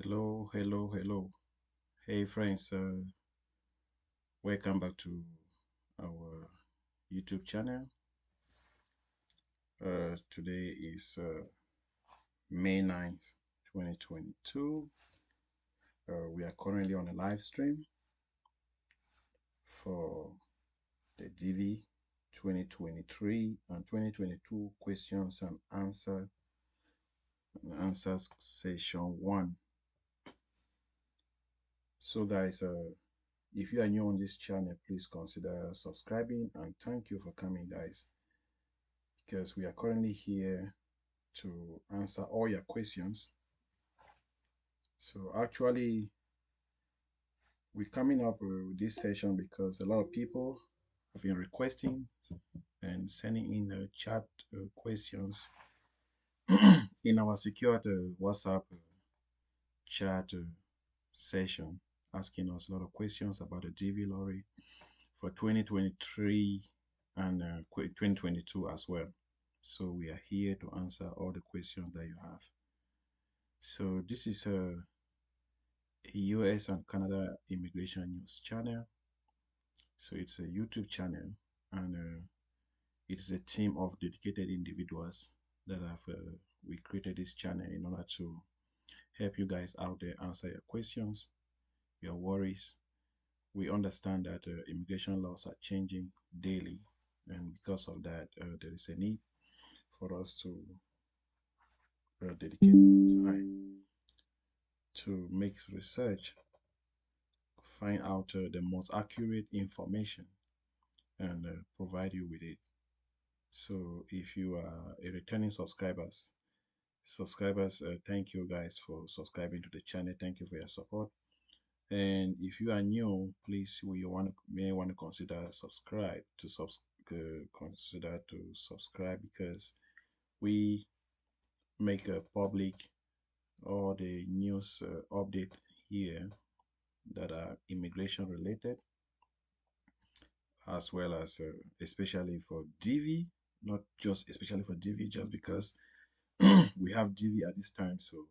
Hello, hello, hello. Hey, friends, welcome back to our YouTube channel. Today is May 9th, 2022. We are currently on a live stream for the DV 2023 and 2022 questions and answers session 1. So, guys, if you are new on this channel, please consider subscribing, and thank you for coming, guys, because we are currently here to answer all your questions. So actually, we're coming up with this session because a lot of people have been requesting and sending in chat questions in our secured WhatsApp chat session, asking us a lot of questions about the DV lottery for 2023 and 2022 as well. So we are here to answer all the questions that you have. So this is a US and Canada immigration news channel. So it's a YouTube channel, and it is a team of dedicated individuals that have we created this channel in order to help you guys out there answer your questions, your worries. We understand that immigration laws are changing daily, and because of that, there is a need for us to dedicate our time to make research, find out the most accurate information, and provide you with it. So if you are a returning subscribers, thank you guys for subscribing to the channel. Thank you for your support. And if you are new, please may want to consider consider to subscribe, because we make a public all the news update here that are immigration related, as well as especially for DV, not just especially for DV, just because we have DV at this time. So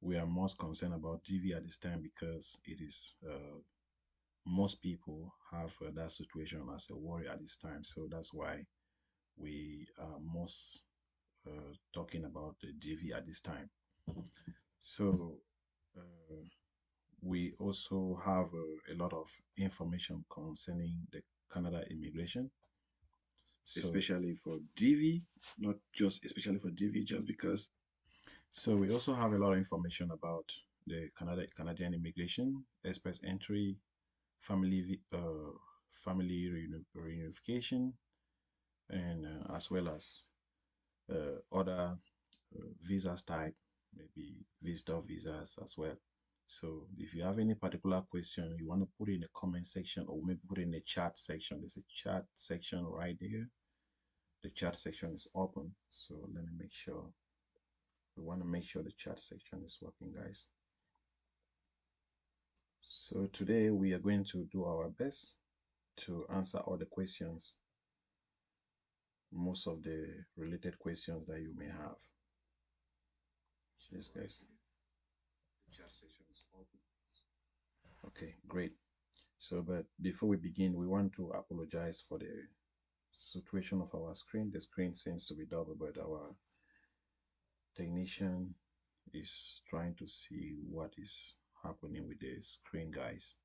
we are most concerned about DV at this time because it is most people have that situation as a worry at this time. So that's why we are most talking about the DV at this time. So uh, we also have a lot of information concerning the Canada immigration, so, especially for DV, not just especially for DV, just because. So we also have a lot of information about the Canadian immigration, express entry, family reunification, and as well as other visas type, maybe visitor visas as well. So if you have any particular question you want to put in the comment section, or maybe put in the chat section, there's a chat section right there. The chat section is open. So let me make sure. We want to make sure the chat section is working, guys. So today we are going to do our best to answer all the questions, most of the related questions that you may have. Yes, guys. The chat section is open. Okay, great. So, but before we begin, we want to apologize for the situation of our screen. The screen seems to be double, but our technician is trying to see what is happening with the screen, guys.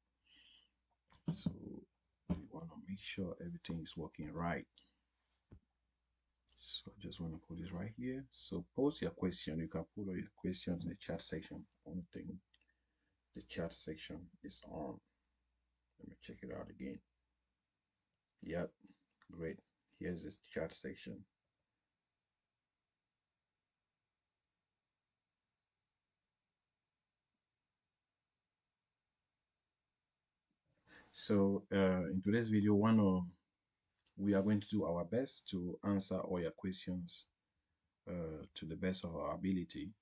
So we want to make sure everything is working right. So I just want to put this right here. So post your question. You can put all your questions in the chat section. Only thing, the chat section is on. Let me check it out again. Yep, great. Here's the chat section. So in today's video, we are going to do our best to answer all your questions to the best of our ability.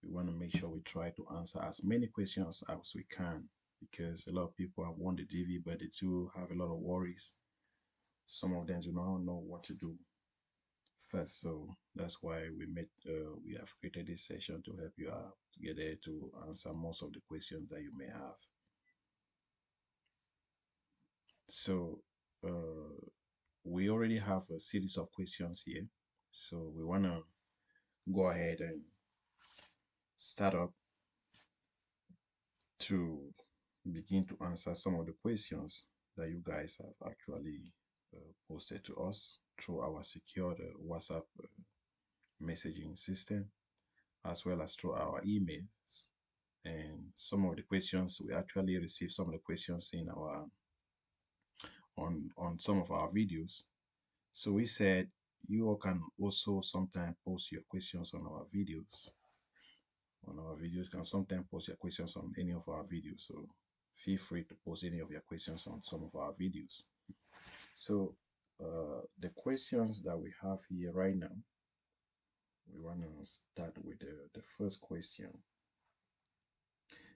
We want to make sure we try to answer as many questions as we can, because a lot of people have won the DV, but they do have a lot of worries. Some of them do not know what to do first. So that's why we have created this session to help you out together to answer most of the questions that you may have. So we already have a series of questions here. So we want to go ahead and start up to begin to answer some of the questions that you guys have actually posted to us through our secured WhatsApp messaging system, as well as through our emails. And some of the questions we actually received some of the questions in our on some of our videos. So we said you all can also sometimes post your questions on our videos. On our videos, can sometimes post your questions on any of our videos. So feel free to post any of your questions on some of our videos. So the questions that we have here right now, we want to start with the first question.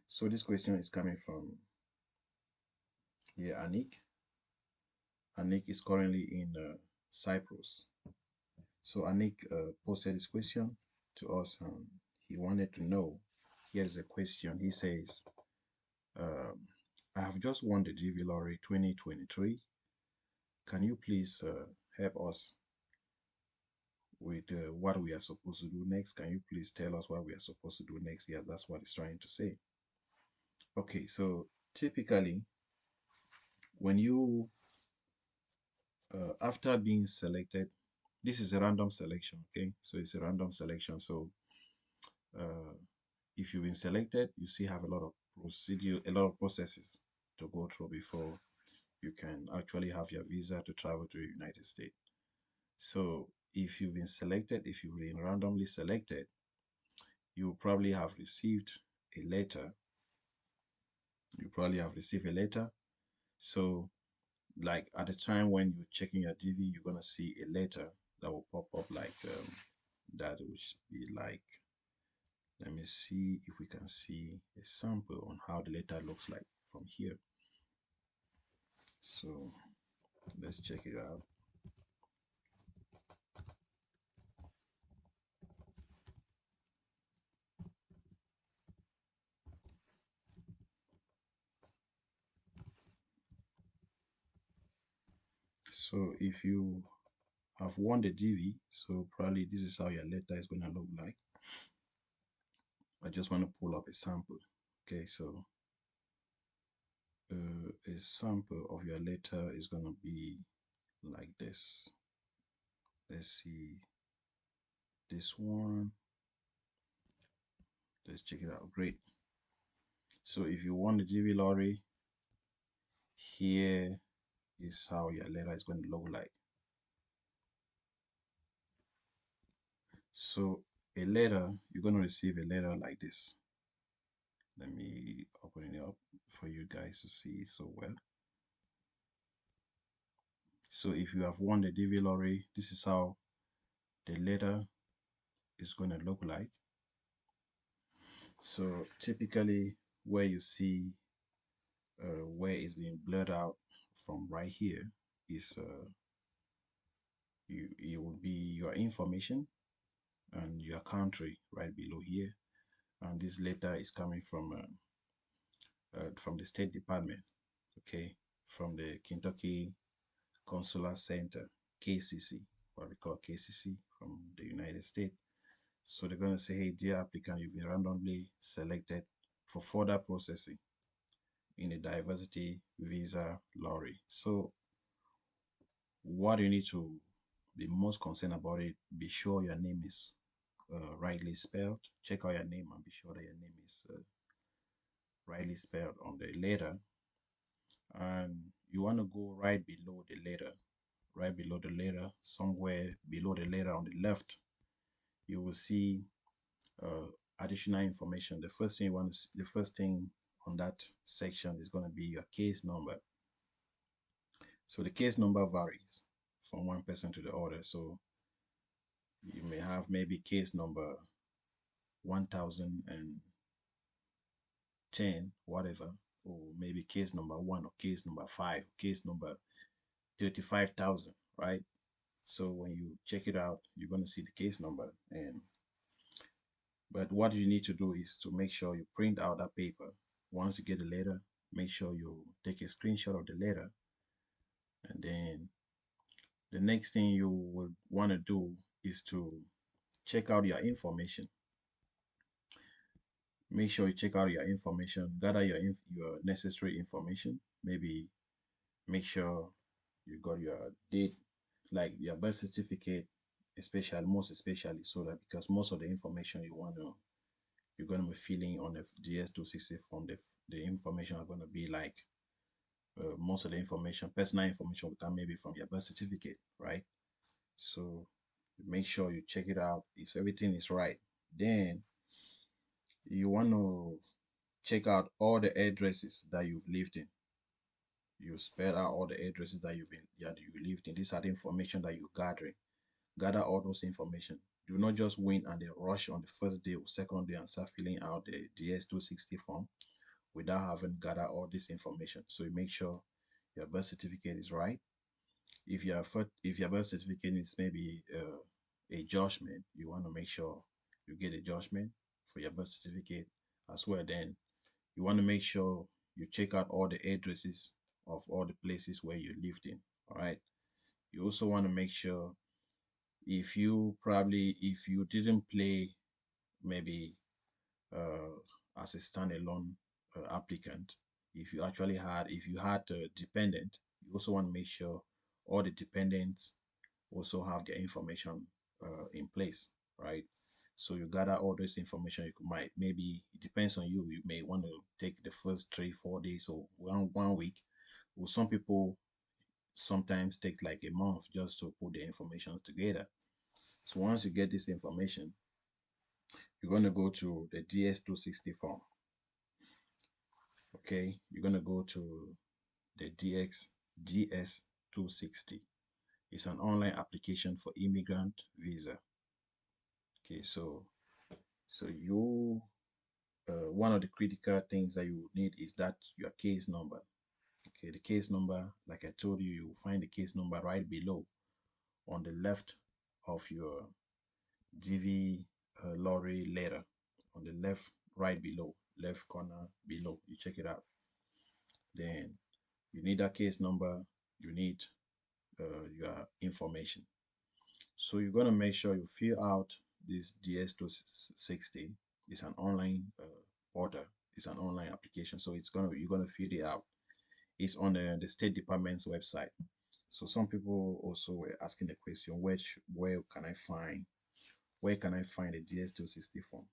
So this question is coming from here, Anik. Anik is currently in Cyprus. So Anik posted this question to us, and he wanted to know. Here is a question. He says, I have just won the GV Lottery 2023. Can you please help us with what we are supposed to do next? Can you please tell us what we are supposed to do next? Yeah, that's what he's trying to say. Okay, so typically, when you, after being selected, this is a random selection, okay? So it's a random selection. So uh, if you've been selected, you still have a lot of procedure, a lot of processes to go through before you can actually have your visa to travel to the United States. So if you've been selected, if you've been randomly selected, you probably have received a letter. You probably have received a letter. So like at the time when you're checking your DV, you're gonna see a letter that will pop up like that will be like, let me see if we can see a sample on how the letter looks like from here. So let's check it out. So if you have won the DV, so probably this is how your letter is gonna look like. I just want to pull up a sample. Okay, so a sample of your letter is gonna be like this. Let's see this one. Let's check it out. Great. So if you won the GV lottery, here is how your letter is going to look like. So a letter, you're going to receive a letter like this. Let me open it up for you guys to see so well. So if you have won the DV lottery, this is how the letter is going to look like. So typically where you see where it's being blurred out from right here is it will be your information and your country right below here. And this letter is coming from the State Department, okay, from the Kentucky Consular Center, KCC, what we call KCC from the United States. So they're going to say, hey, dear applicant, you've been randomly selected for further processing in a diversity visa lottery. So what you need to be most concerned about it, be sure your name is rightly spelled. Check out your name and be sure that your name is rightly spelled on the letter. And you want to go right below the letter, right below the letter, somewhere below the letter on the left, you will see uh, additional information. The first thing you want to see, the first thing on that section is going to be your case number. So the case number varies from one person to the other. So you may have maybe case number 1010, whatever, or maybe case number 1 or case number 5, case number 35,000, right? So when you check it out, you're going to see the case number. And but what you need to do is to make sure you print out that paper. Once you get the letter, make sure you take a screenshot of the letter, and then the next thing you would want to do is to check out your information. Make sure you check out your information, gather your necessary information. Maybe make sure you got your date, like your birth certificate, especially most especially, so that because most of the information you're gonna be filling on the DS260 form, the information are gonna be like most of the information, personal information will come maybe from your birth certificate, right? So make sure you check it out. If everything is right, then you want to check out all the addresses that you've lived in. You spell out all the addresses that you lived in. These are the information that you're gathering. Gather all those information. Do not just win and then rush on the first day or second day and start filling out the DS260 form without having gathered all this information. So you make sure your birth certificate is right. If your birth certificate is maybe a judgment, you want to make sure you get a judgment for your birth certificate as well. Then you want to make sure you check out all the addresses of all the places where you lived in. All right. You also want to make sure if you didn't play maybe uh, as a standalone applicant, if you had a dependent, you also want to make sure all the dependents also have their information in place, right? So you gather all this information. Might maybe it depends on you. You may want to take the first 3 4 days or one week. Well, some people sometimes take like a month just to put the information together. So once you get this information, you're going to go to the DS260 form. Okay, you're going to go to the DS260. It's an online application for immigrant visa. Okay, so you one of the critical things that you need is that your case number. Okay, the case number, like I told you, you find the case number right below on the left of your DV lottery letter, on the left, right below, left corner below. You check it out. Then you need that case number. You need your information. So you're gonna make sure you fill out this DS260. It's an online portal. It's an online application. So you're gonna fill it out. It's on the State Department's website. So some people also were asking the question, where can I find the DS260 form?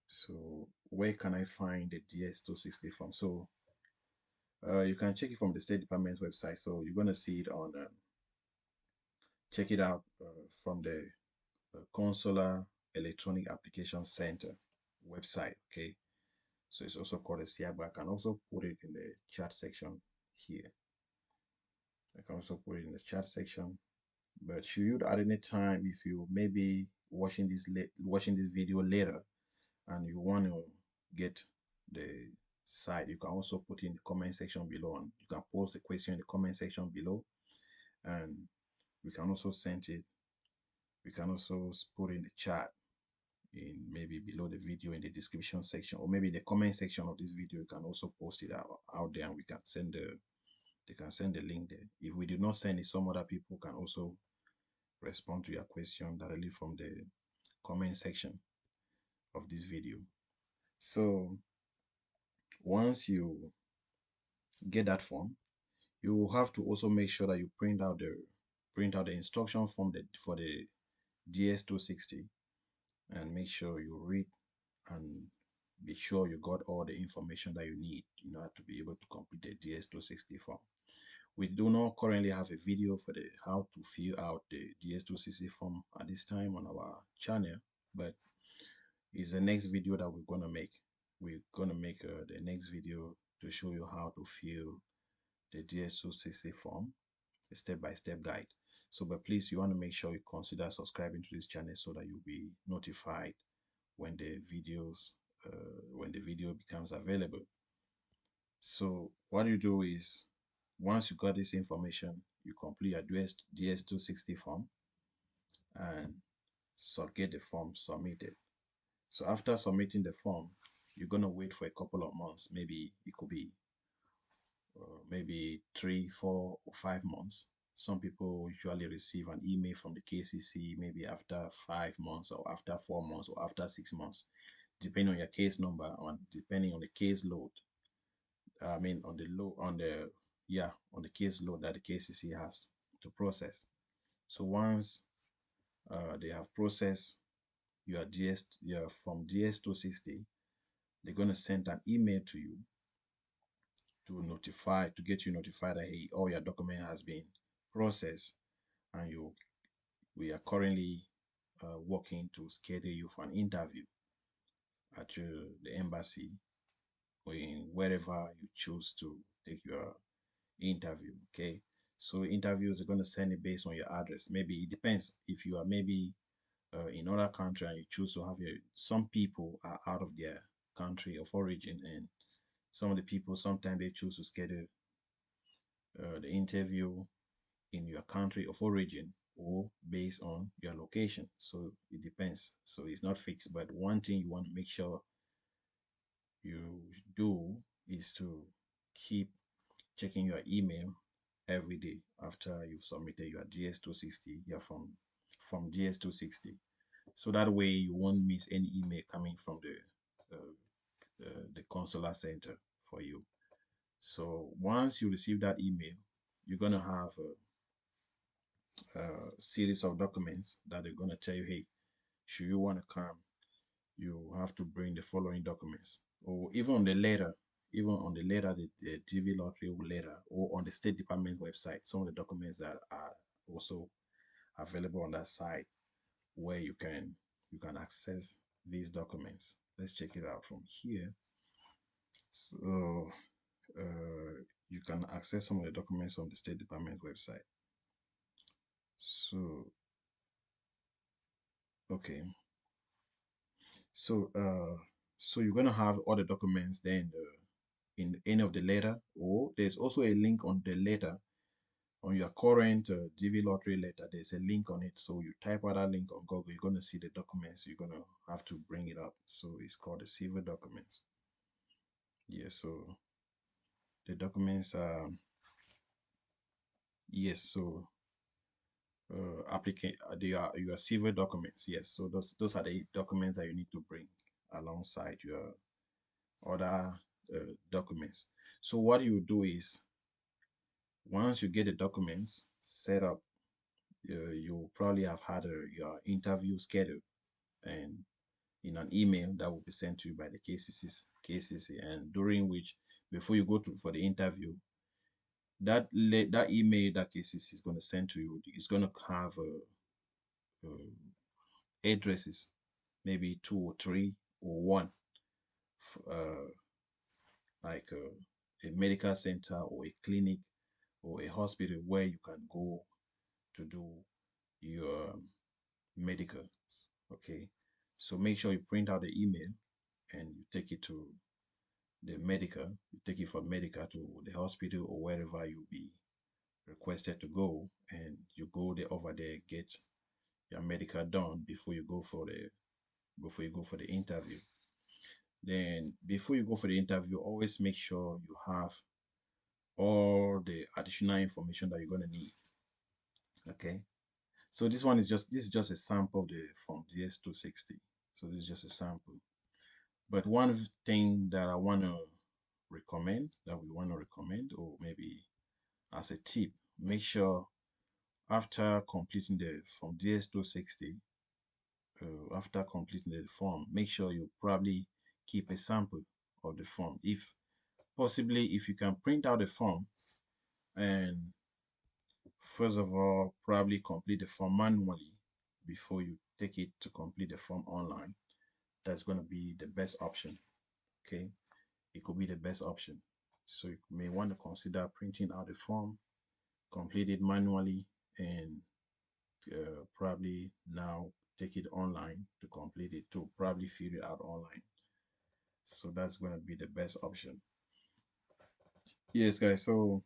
So where can I find the DS260 form? So you can check it from the State Department's website. So you're gonna see it on check it out from the Consular Electronic Application Center website. Okay, so it's also called a SIAB. I can also put it in the chat section here. I can also put it in the chat section. But should you at any time, if you maybe watching this video later and you want to get the site, you can also put in the comment section below, and you can post the question in the comment section below, and we can also send it. We can also put in the chat in maybe below the video in the description section, or maybe the comment section of this video. You can also post it out there, and we can send they can send the link there. If we do not send it, some other people can also respond to your question directly from the comment section of this video. So once you get that form, you have to also make sure that you print out the instruction form for the DS260, and make sure you read and be sure you got all the information that you need in order to be able to complete the DS260 form. We do not currently have a video for the how to fill out the DS260 form at this time on our channel, but it's the next video that we're gonna make. We're gonna make the next video to show you how to fill the DS260 form, a step-by-step guide. So, but please, you want to make sure you consider subscribing to this channel so that you'll be notified when when the video becomes available. So what you do is, once you got this information, you complete your DS260 form and get the form submitted. So after submitting the form, you're gonna wait for a couple of months. Maybe it could be maybe 3, 4, or 5 months. Some people usually receive an email from the KCC maybe after 5 months or after 4 months or after 6 months, depending on your case number, on depending on the case load. I mean on the load on the yeah on the case load that the KCC has to process. So once they have processed your from DS260, they're gonna send an email to you to get you notified that hey, all your document has been processed, and we are currently working to schedule you for an interview at the embassy or in wherever you choose to take your interview. Okay, so interviews are going to send it based on your address. Maybe it depends if you are maybe in other country and you choose to have your. Some people are out of their country of origin, and some of the people sometimes they choose to schedule the interview in your country of origin or based on your location. So it depends. So it's not fixed, but one thing you want to make sure you do is to keep checking your email every day after you've submitted your DS260, your from DS260. So that way you won't miss any email coming from the consular center for you. So once you receive that email, you're gonna have a series of documents that are gonna tell you, hey, should you want to come, you have to bring the following documents. Or even on the letter, the TV lottery letter, or on the State Department website, some of the documents that are also available on that site where you can access these documents. Let's check it out from here. So you can access some of the documents on the State Department website. So okay, so so you're gonna have all the documents then in the end of the letter, or there's also a link on the letter on your current DV lottery letter. There's a link on it, so you type out that link on Google, you're gonna see the documents. You're gonna have to bring it up. So it's called the civil documents. Yeah, so the documents are yes, so applicant they are your civil documents. Yes, so those are the documents that you need to bring alongside your other documents. So what you do is once you get the documents set up, you probably have had your interview scheduled and in an email that will be sent to you by the KCC, and during which before you go to for the interview, that email that KCC is going to send to you is going to have addresses, maybe 2 or 3 or 1, like a medical center or a clinic or a hospital where you can go to do your medical. Okay, so make sure you print out the email and you take it to the medical. You take it from medical to the hospital or wherever you'll be requested to go, and you go there over there, get your medical done before you go for the interview. Then before you go for the interview, always make sure you have all the additional information that you're going to need. Okay, so this is just a sample of the from DS260. So this is just a sample. But one thing that I want to recommend, that we want to recommend, or maybe as a tip, make sure after completing the from DS260, after completing the form, make sure you probably keep a sample of the form. If possibly, if you can print out the form and first of all, probably complete the form manually before you take it to complete the form online. That's going to be the best option. Okay, it could be the best option. So you may want to consider printing out the form, complete it manually, and probably now take it online to complete it, to probably fill it out online. So that's going to be the best option. Yes, guys. So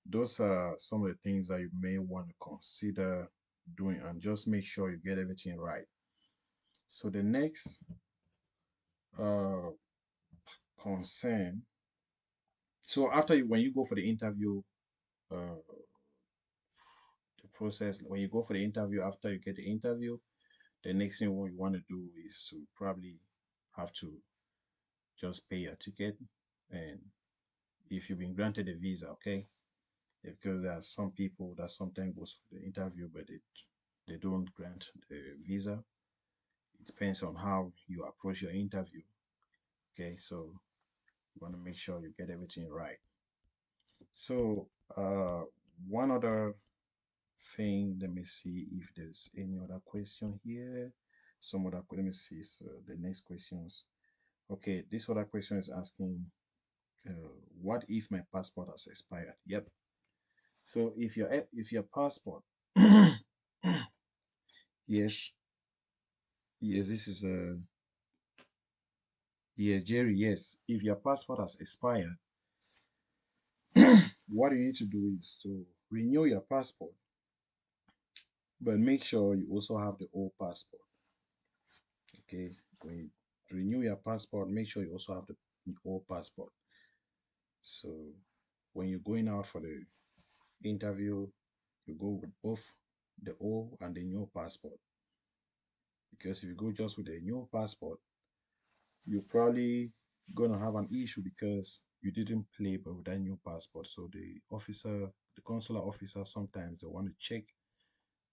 those are some of the things that you may want to consider doing, and just make sure you get everything right. So the next uh, concern. So after when you go for the interview, uh, the process when you go for the interview, after you get the interview, the next thing what you want to do is to probably have to just pay your ticket, and if you've been granted a visa, okay, because there are some people that sometimes goes for the interview but they don't grant the visa. It depends on how you approach your interview. Okay, so you want to make sure you get everything right. So one other thing, let me see if there's any other question here. Some other, let me see, so the next questions. Okay, this other question is asking, what if my passport has expired? Yep. So if your passport, yes, yes, this is a yes, Jerry, yes. If your passport has expired, what you need to do is to renew your passport, but make sure you also have the old passport. Okay, when you renew your passport, make sure you also have the old passport. So when you're going out for the interview, you go with both the old and the new passport. Because if you go just with the new passport, you're probably gonna have an issue because you didn't play but with that new passport. So the consular officer, sometimes they want to check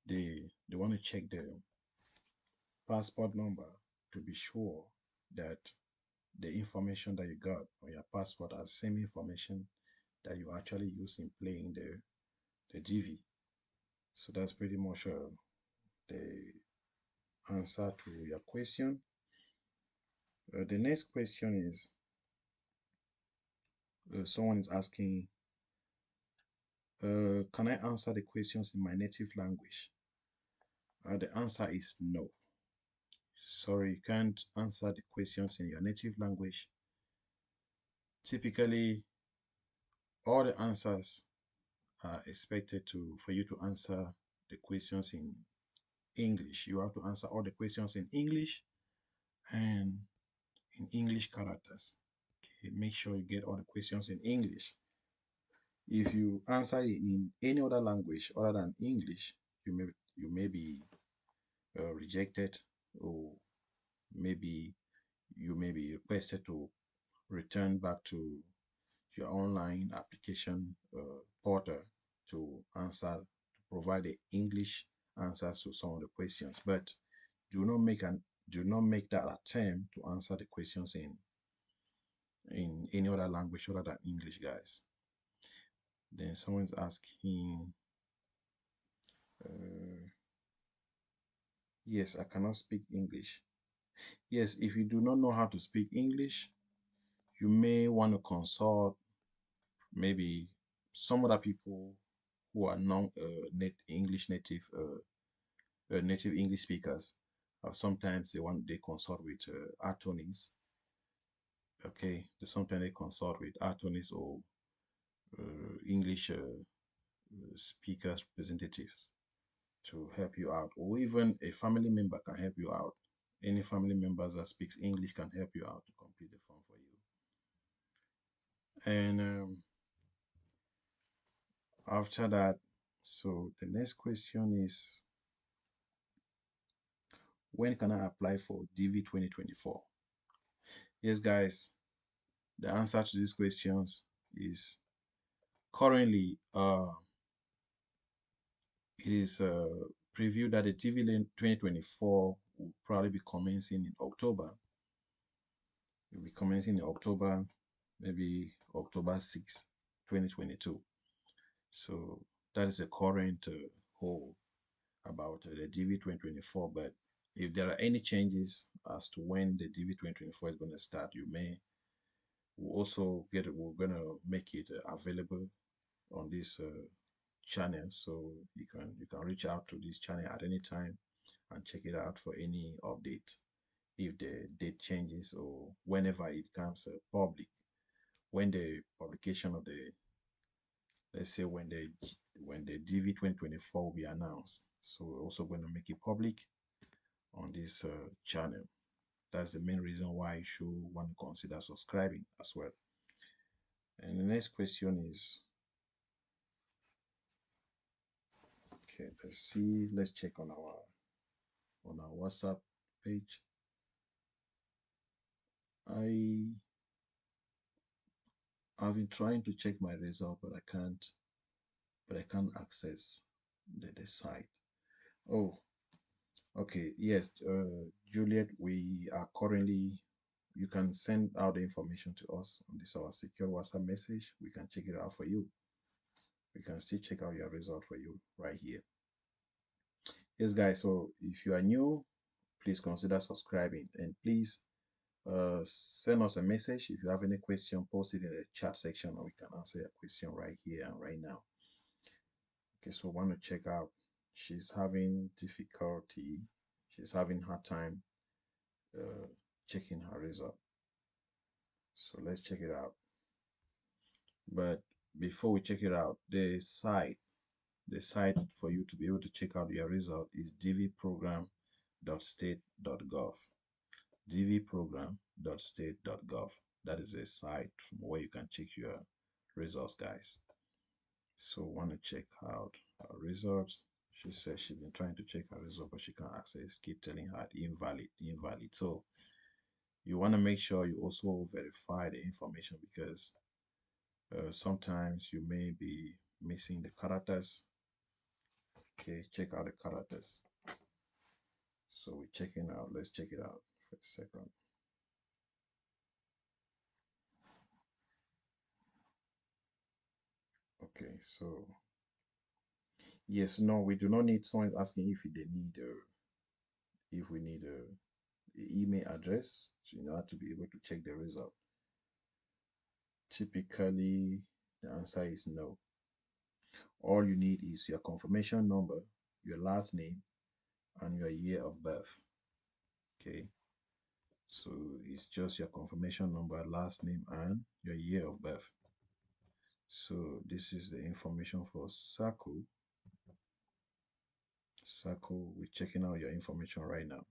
they want to check the passport number to be sure that the information that you got on your passport are the same information that you actually use in playing the GV. So that's pretty much the answer to your question. The next question is someone is asking, can I answer the questions in my native language? The answer is no. Sorry, you can't answer the questions in your native language. Typically, all the answers are expected for you to answer the questions in English. You have to answer all the questions in English and in English characters. Okay, make sure you get all the questions in English. If you answer it in any other language other than English, you may be rejected, or maybe you may be requested to return back to your online application portal to provide the English answers to some of the questions. But do not make an do not make that attempt to answer the questions in any other language other than English, guys. Then someone's asking, uh, yes, I cannot speak English. Yes, if you do not know how to speak English, you may want to consult maybe some other people who are non English native English speakers. Sometimes they consult with attorneys. Okay, sometimes they consult with attorneys or English speakers representatives to help you out, or even a family member can help you out. Any family members that speaks English can help you out to complete the form for you. And after that, so the next question is, when can I apply for DV 2024? Yes, guys, the answer to these questions is currently it is previewed that the TV 2024 will probably be commencing in October. It will be commencing in October, maybe October 6, 2022. So that is the current whole about the DV 2024. But if there are any changes as to when the DV 2024 is going to start, we're going to make it available on this channel, so you can reach out to this channel at any time and check it out for any update if the date changes or whenever it becomes public, when the publication of the let's say when the DV 2024 will be announced. So we're also going to make it public on this channel. That's the main reason why you should want to consider subscribing as well. And the next question is, okay, let's see, let's check on our WhatsApp page. I've been trying to check my result, but I can't access the site. Oh, okay, yes, Juliet, we are currently, you can send out the information to us on this our secure WhatsApp message. We can check it out for you. We can still check out your result for you right here. Yes, guys, so if you are new, please consider subscribing, and please send us a message. If you have any question, post it in the chat section and we can answer your question right here and right now. Okay, so want to check out, she's having difficulty, she's having hard time uh, checking her result. So let's check it out. But before we check it out, the site for you to be able to check out your result is dvprogram.state.gov. dvprogram.state.gov. That is a site from where you can check your results, guys. So want to check out her results. She says she's been trying to check her result, but she can't access. Keep telling her invalid, invalid. So you want to make sure you also verify the information, because sometimes you may be missing the characters. Okay, check out the characters. So we're checking out. Let's check it out for a second. Okay, so yes, no, we do not need someone asking if they need if we need a email address in order to be able to check the result. Typically, the answer is no. All you need is your confirmation number, your last name, and your year of birth. Okay, so it's just your confirmation number, last name, and your year of birth. So this is the information for SACO. SACO, we're checking out your information right now.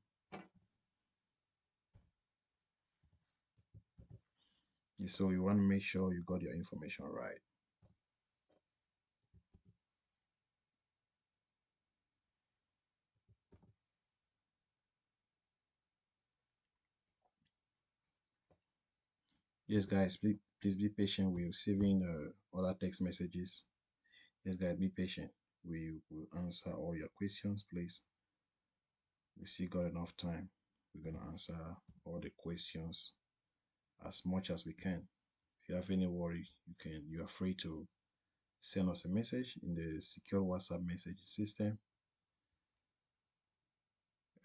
So you want to make sure you got your information right. Yes, guys, please be patient. We're receiving other text messages. Yes, guys, be patient. We will answer all your questions, please. We still got enough time. We're gonna answer all the questions as much as we can. If you have any worry, you are free to send us a message in the secure WhatsApp message system,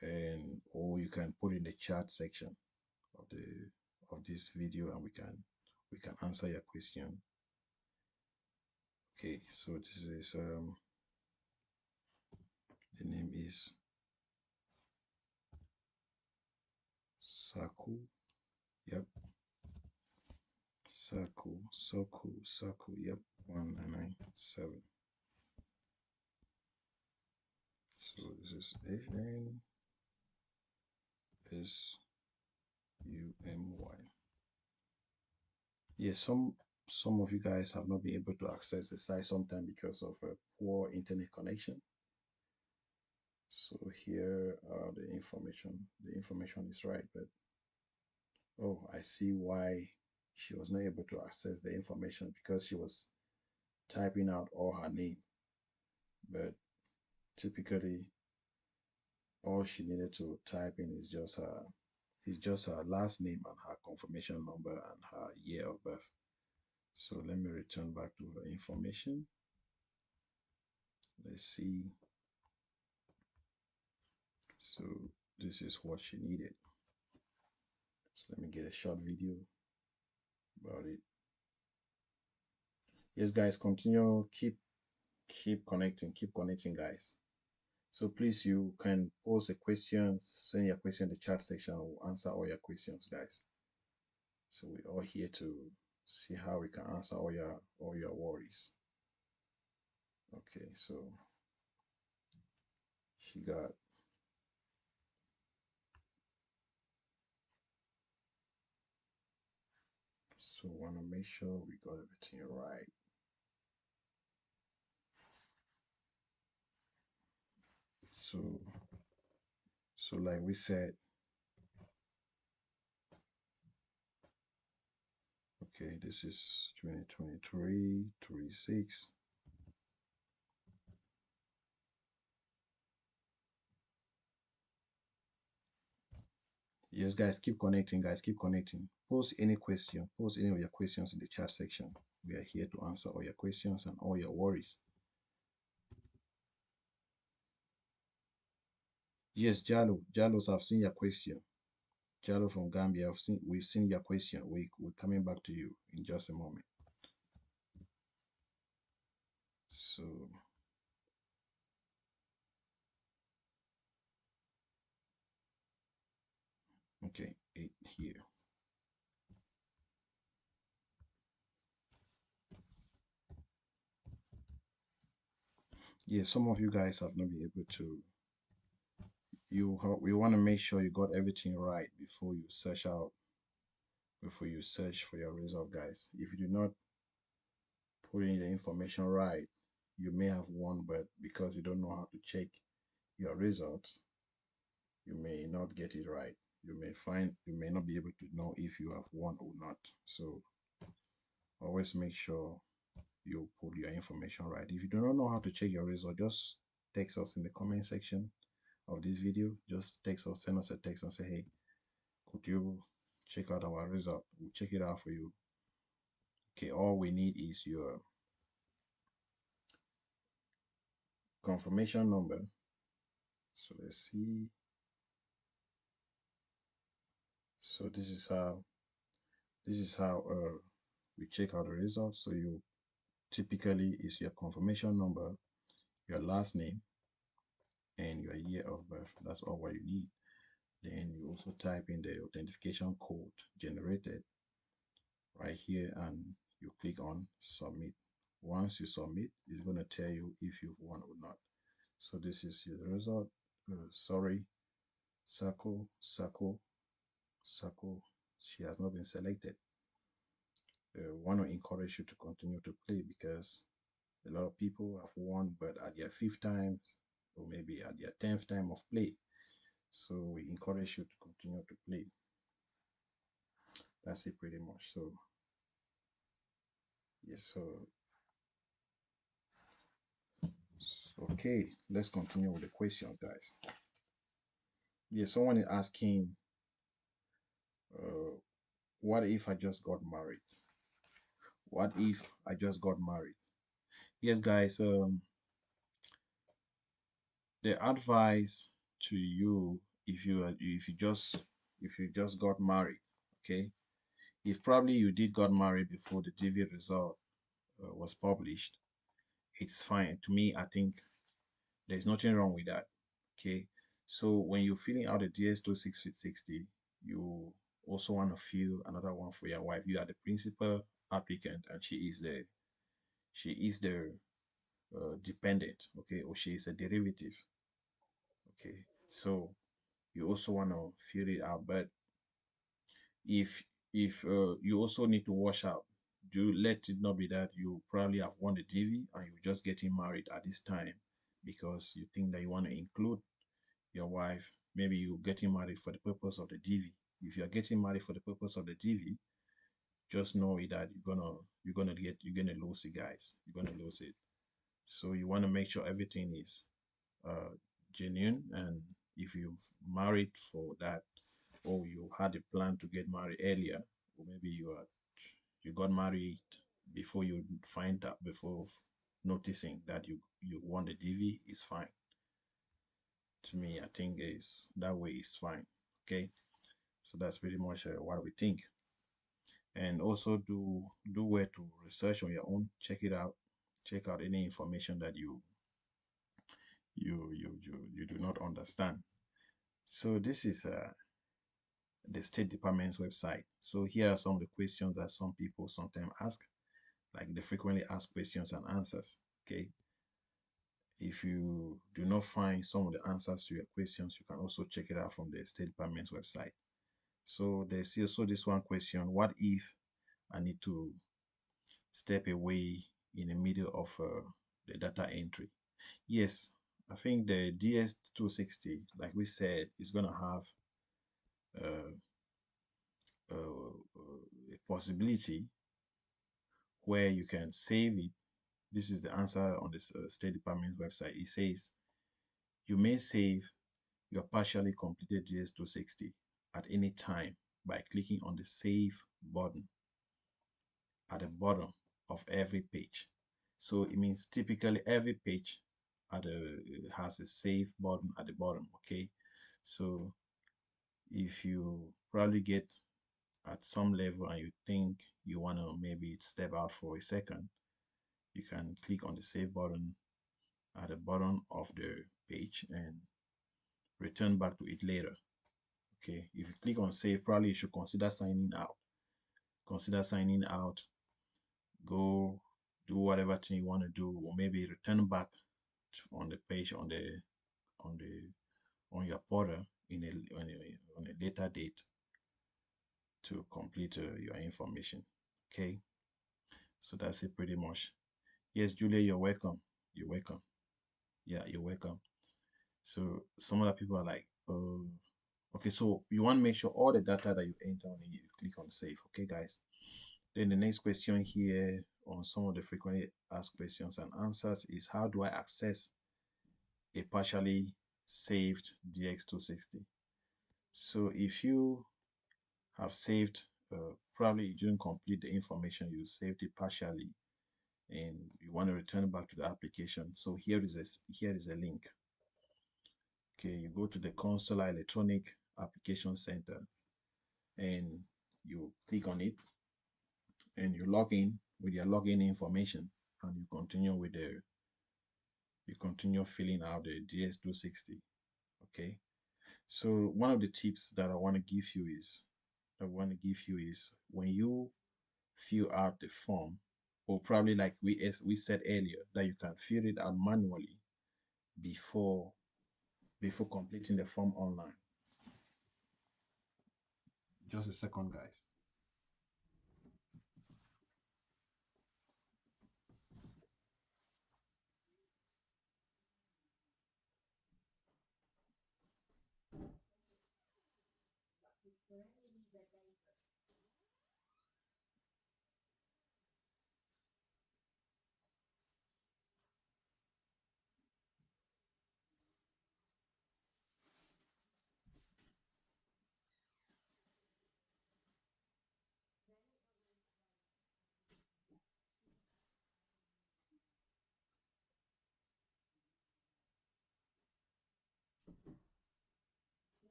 and or you can put in the chat section of this video, and we can answer your question. Okay, so this is the name is Saku. Yep. Saku. Yep. 197. So this is ANSUMY. Yes, some of you guys have not been able to access the site sometime because of a poor internet connection. So here are the information. The information is right, but oh, I see why she was not able to access the information, because she was typing out all her name. But typically, all she needed to type in is just her last name and her confirmation number and her year of birth. So let me return back to her information. Let's see. So this is what she needed. So let me get a short video about it. Yes, guys, continue, keep connecting, guys. So please, you can pose a question, send your question in the chat section. We'll answer all your questions, guys. So we're all here to see how we can answer all your worries. Okay, so she got, so want to make sure we got everything right. So, so like we said, okay, this is 2023, 36. Yes, guys, keep connecting, guys, keep connecting. Post any question, post any of your questions in the chat section. We are here to answer all your questions and all your worries. Yes, Jalos, I've seen your question. Jalo from Gambia, we've seen your question. We're coming back to you in just a moment. So, okay, 8 here. Yeah, some of you guys have not been able to. We want to make sure you got everything right before you search for your result, guys. If you do not put in the information right, you may have won, but because you don't know how to check your results, you may not get it right. You may not be able to know if you have won or not. So always make sure you put your information right. If you do not know how to check your result, just text us in the comment section of this video. Just text us, send us a text and say, hey, could you check out our result? We'll check it out for you. Okay, all we need is your confirmation number. So let's see. So this is how we check out the results. So you typically is your confirmation number, your last name, and your year of birth. That's all what you need. Then you also type in the authentication code generated right here and you click on submit. Once you submit, it's going to tell you if you've won or not. So this is your result. Sorry, Sako, she has not been selected. Want to encourage you to continue to play because a lot of people have won, but at their fifth time or maybe at their 10th time of play. So we encourage you to continue to play. That's it pretty much. So yes, okay, let's continue with the questions, guys. Yeah, someone is asking, uh, what if I just got married? What if I just got married? Yes, guys, the advice to you if you just got married, okay? If probably you did got married before the DV result was published, it's fine. To me, I think there's nothing wrong with that. Okay. So when you're filling out a DS-260, you also want to fill another one for your wife. You are the principal applicant and she is the dependent, okay, or she is a derivative. Okay. So you also want to fill it out. But if you also need to wash out, do let it not be that you probably have won the DV and you're just getting married at this time because you think that you want to include your wife. Maybe you're getting married for the purpose of the DV. If you're getting married for the purpose of the DV, just know that you're gonna lose it, guys. You're gonna lose it. So you want to make sure everything is uh, genuine. And if you've married for that, or you had a plan to get married earlier, or maybe you got married before you find out before noticing that you won the DV, is fine. To me, I think is that way is fine. Okay, so that's pretty much what we think. And also do where to research on your own. Check it out. Check out any information that you do not understand. So this is the State Department's website. So here are some of the questions that some people sometimes ask, like the frequently asked questions and answers. Okay, If you do not find some of the answers to your questions, you can also check it out from the State Department's website. So there's also this one question: what if I need to step away in the middle of the data entry? Yes, I think the DS260, like we said, is going to have uh, a possibility where you can save it. This is the answer on the State Department website. It says you may save your partially completed DS260 at any time by clicking on the Save button at the bottom of every page. So it means typically every page has a Save button at the bottom. Okay, so if you probably get at some level and you think you want to maybe step out for a second, you can click on the Save button at the bottom of the page and return back to it later. Okay, if you click on save, probably you should consider signing out. Consider signing out, go do whatever thing you want to do, or maybe return back on the page on the on your portal in on a later date to complete your information. Okay, so that's it pretty much. Yes, Julia, you're welcome. You're welcome. Yeah, you're welcome. So some other people are like, oh, okay, so you want to make sure all the data that you enter on it, you click on save. Okay, guys. Then the next question here on some of the frequently asked questions and answers is, how do I access a partially saved DX260? So if you have saved, probably you didn't complete the information, you saved it partially and you want to return back to the application. So here is a link. Okay, you go to the Consular Electronic Application Center and you click on it and you log in with your login information and you continue filling out the DS260. Okay, so one of the tips that I want to give you is when you fill out the form, or probably like we said earlier, that you can fill it out manually before completing the form online. Just a second, guys.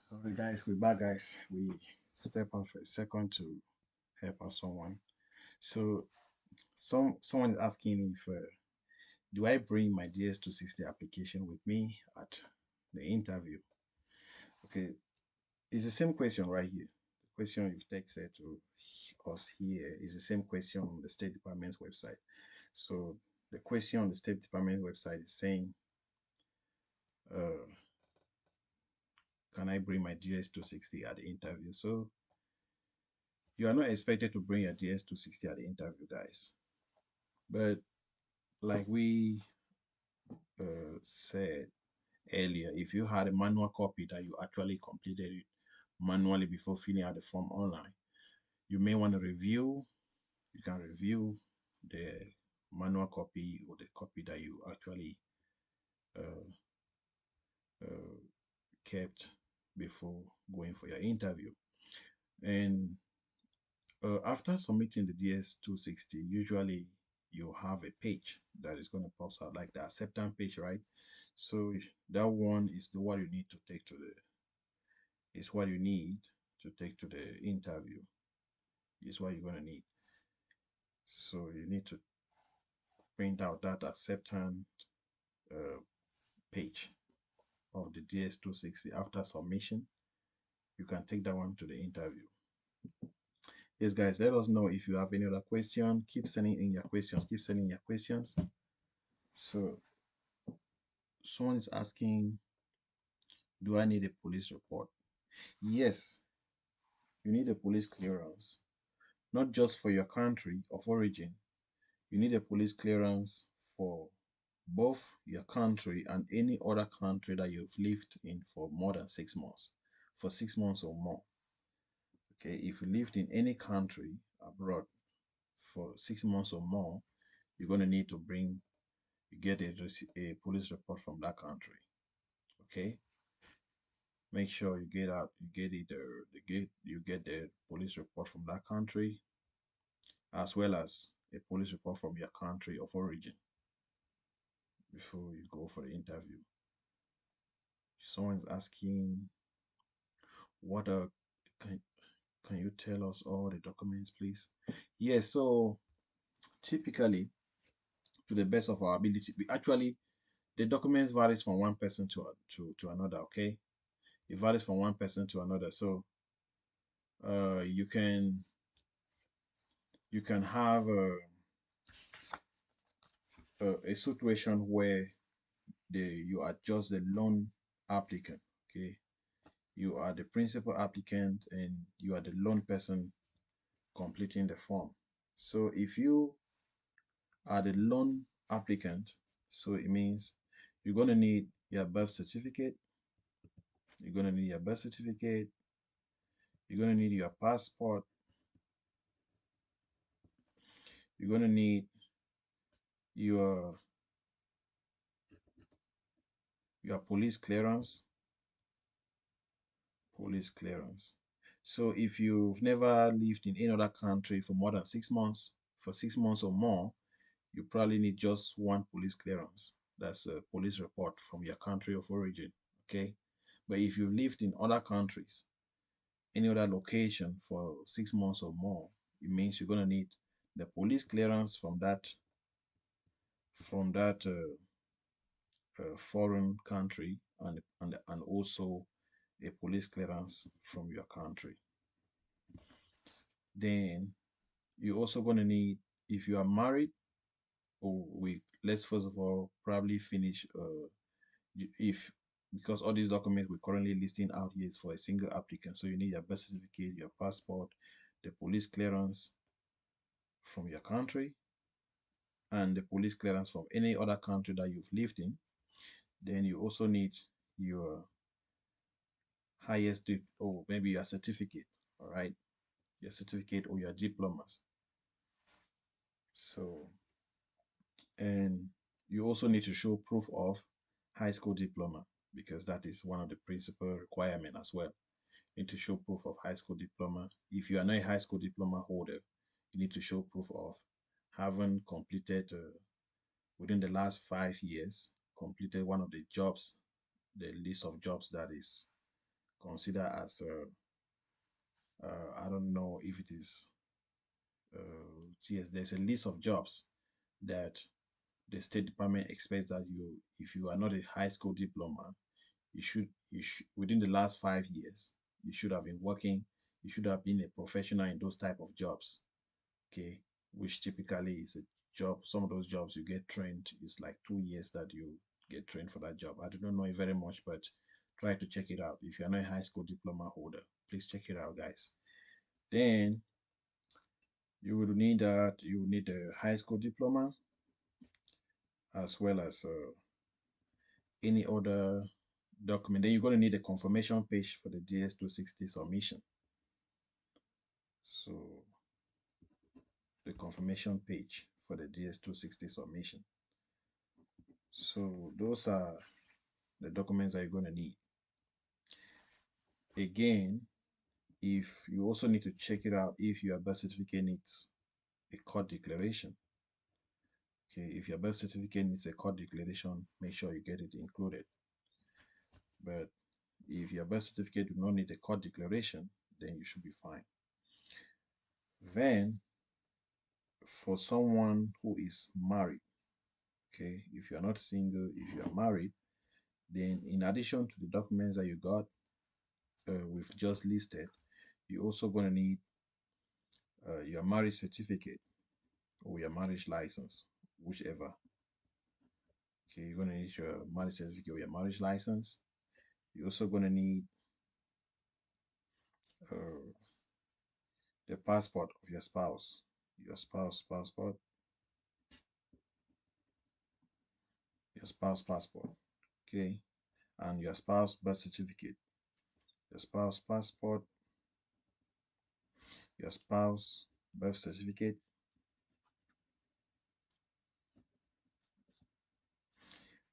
Sorry, guys, we're back, guys. We step out for a second to help out someone. So someone is asking if do I bring my DS260 application with me at the interview? Okay, it's the same question right here. The question you've texted to us here is the same question on the State Department's website. So the question on the State Department website is saying, uh, can I bring my DS260 at the interview? So you are not expected to bring your DS260 at the interview, guys. But like we said earlier, if you had a manual copy that you actually completed it manually before filling out the form online, you may want to review you can review the manual copy or the copy that you actually uh, uh, kept before going for your interview. And after submitting the DS-260, usually you have a page that is going to pop out like the acceptance page, right? So that one is the one you need to take to the is what you need to take to the interview. Is what you're going to need. So you need to print out that acceptance uh, page of the DS-260 after submission. You can take that one to the interview. Yes, guys, let us know if you have any other question. Keep sending in your questions. Keep sending your questions. So someone is asking, do I need a police report? Yes, you need a police clearance, not just for your country of origin. You need a police clearance for both your country and any other country that you've lived in for more than 6 months, for 6 months or more. Okay, if you lived in any country abroad for 6 months or more, you're going to need to get a police report from that country. Okay, make sure you get the police report from that country, as well as a police report from your country of origin before you go for the interview. Someone's asking, what are can you tell us all the documents, please? Yes, so typically, to the best of our ability, actually the documents varies from one person to another. Okay, it varies from one person to another. So you can have a situation where you are just the loan applicant. Okay, you are the principal applicant and you are the loan person completing the form. So if you are the loan applicant, so it means you're going to need your birth certificate. You're going to need your birth certificate. You're going to need your passport. You're going to need your police clearance. Police clearance. So if you've never lived in any other country for more than 6 months, for 6 months or more, you probably need just one police clearance. That's a police report from your country of origin. Okay. But if you've lived in other countries, any other location for 6 months or more, it means you're going to need the police clearance from that foreign country, and also a police clearance from your country. Then you're also going to need, if you are married, or let's first of all probably finish if because all these documents we're currently listing out here is for a single applicant. So you need your birth certificate, your passport, the police clearance from your country, and the police clearance from any other country that you've lived in. Then you also need your highest or maybe your certificate, all right, your certificate or your diplomas. So, and you also need to show proof of high school diploma, because that is one of the principal requirements as well. You need to show proof of high school diploma. If you are not a high school diploma holder, you need to show proof of having completed within the last 5 years, completed one of the jobs, the list of jobs that is considered as I don't know if it is yes, there's a list of jobs that the State Department expects that if you are not a high school diploma, you should within the last 5 years, you should have been working, you should have been a professional in those type of jobs. Okay, which typically is a job. Some of those jobs you get trained is like 2 years that you get trained for that job. I don't know it very much, but try to check it out. If you're not a high school diploma holder, please check it out, guys. Then you will need a high school diploma, as well as any other document. Then you're going to need a confirmation page for the DS-260 submission. So the confirmation page for the DS-260 submission. So those are the documents that you're going to need. Again, if you also need to check it out if your birth certificate needs a court declaration. Okay, if your birth certificate needs a court declaration, make sure you get it included. But if your birth certificate do not need a court declaration, then you should be fine. Then, for someone who is married, okay, if you're not single, if you are married, then in addition to the documents that you got, we've just listed, you're also going to need your marriage certificate or your marriage license, whichever. Okay, you're going to need your marriage certificate or your marriage license. You're also going to need uh, the passport of your spouse passport, your spouse passport, okay, and your spouse birth certificate, your spouse passport, your spouse birth certificate,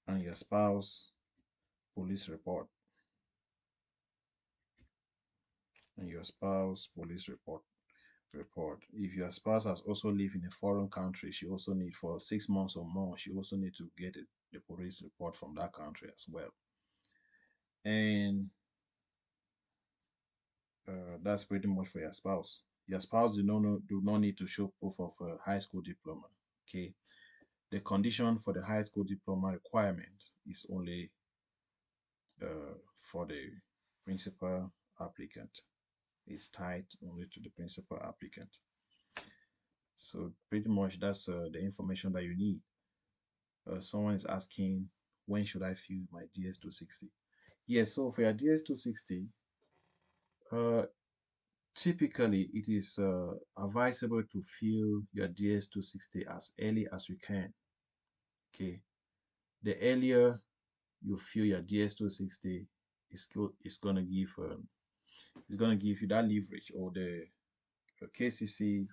and your spouse police report, and your spouse police report. If your spouse has also lived in a foreign country, she also need for 6 months or more, she also need to get the police report from that country as well. And that's pretty much for your spouse. Your spouse do not need to show proof of a high school diploma. Okay, the condition for the high school diploma requirement is only for the principal applicant. It's tied only to the principal applicant. So pretty much that's the information that you need. Someone is asking, when should I fill my DS-260? Yes, so for your DS-260, uh, typically it is advisable to fill your DS-260 as early as you can. Okay, the earlier you fill your DS-260, it's gonna give you that leverage or the KCC,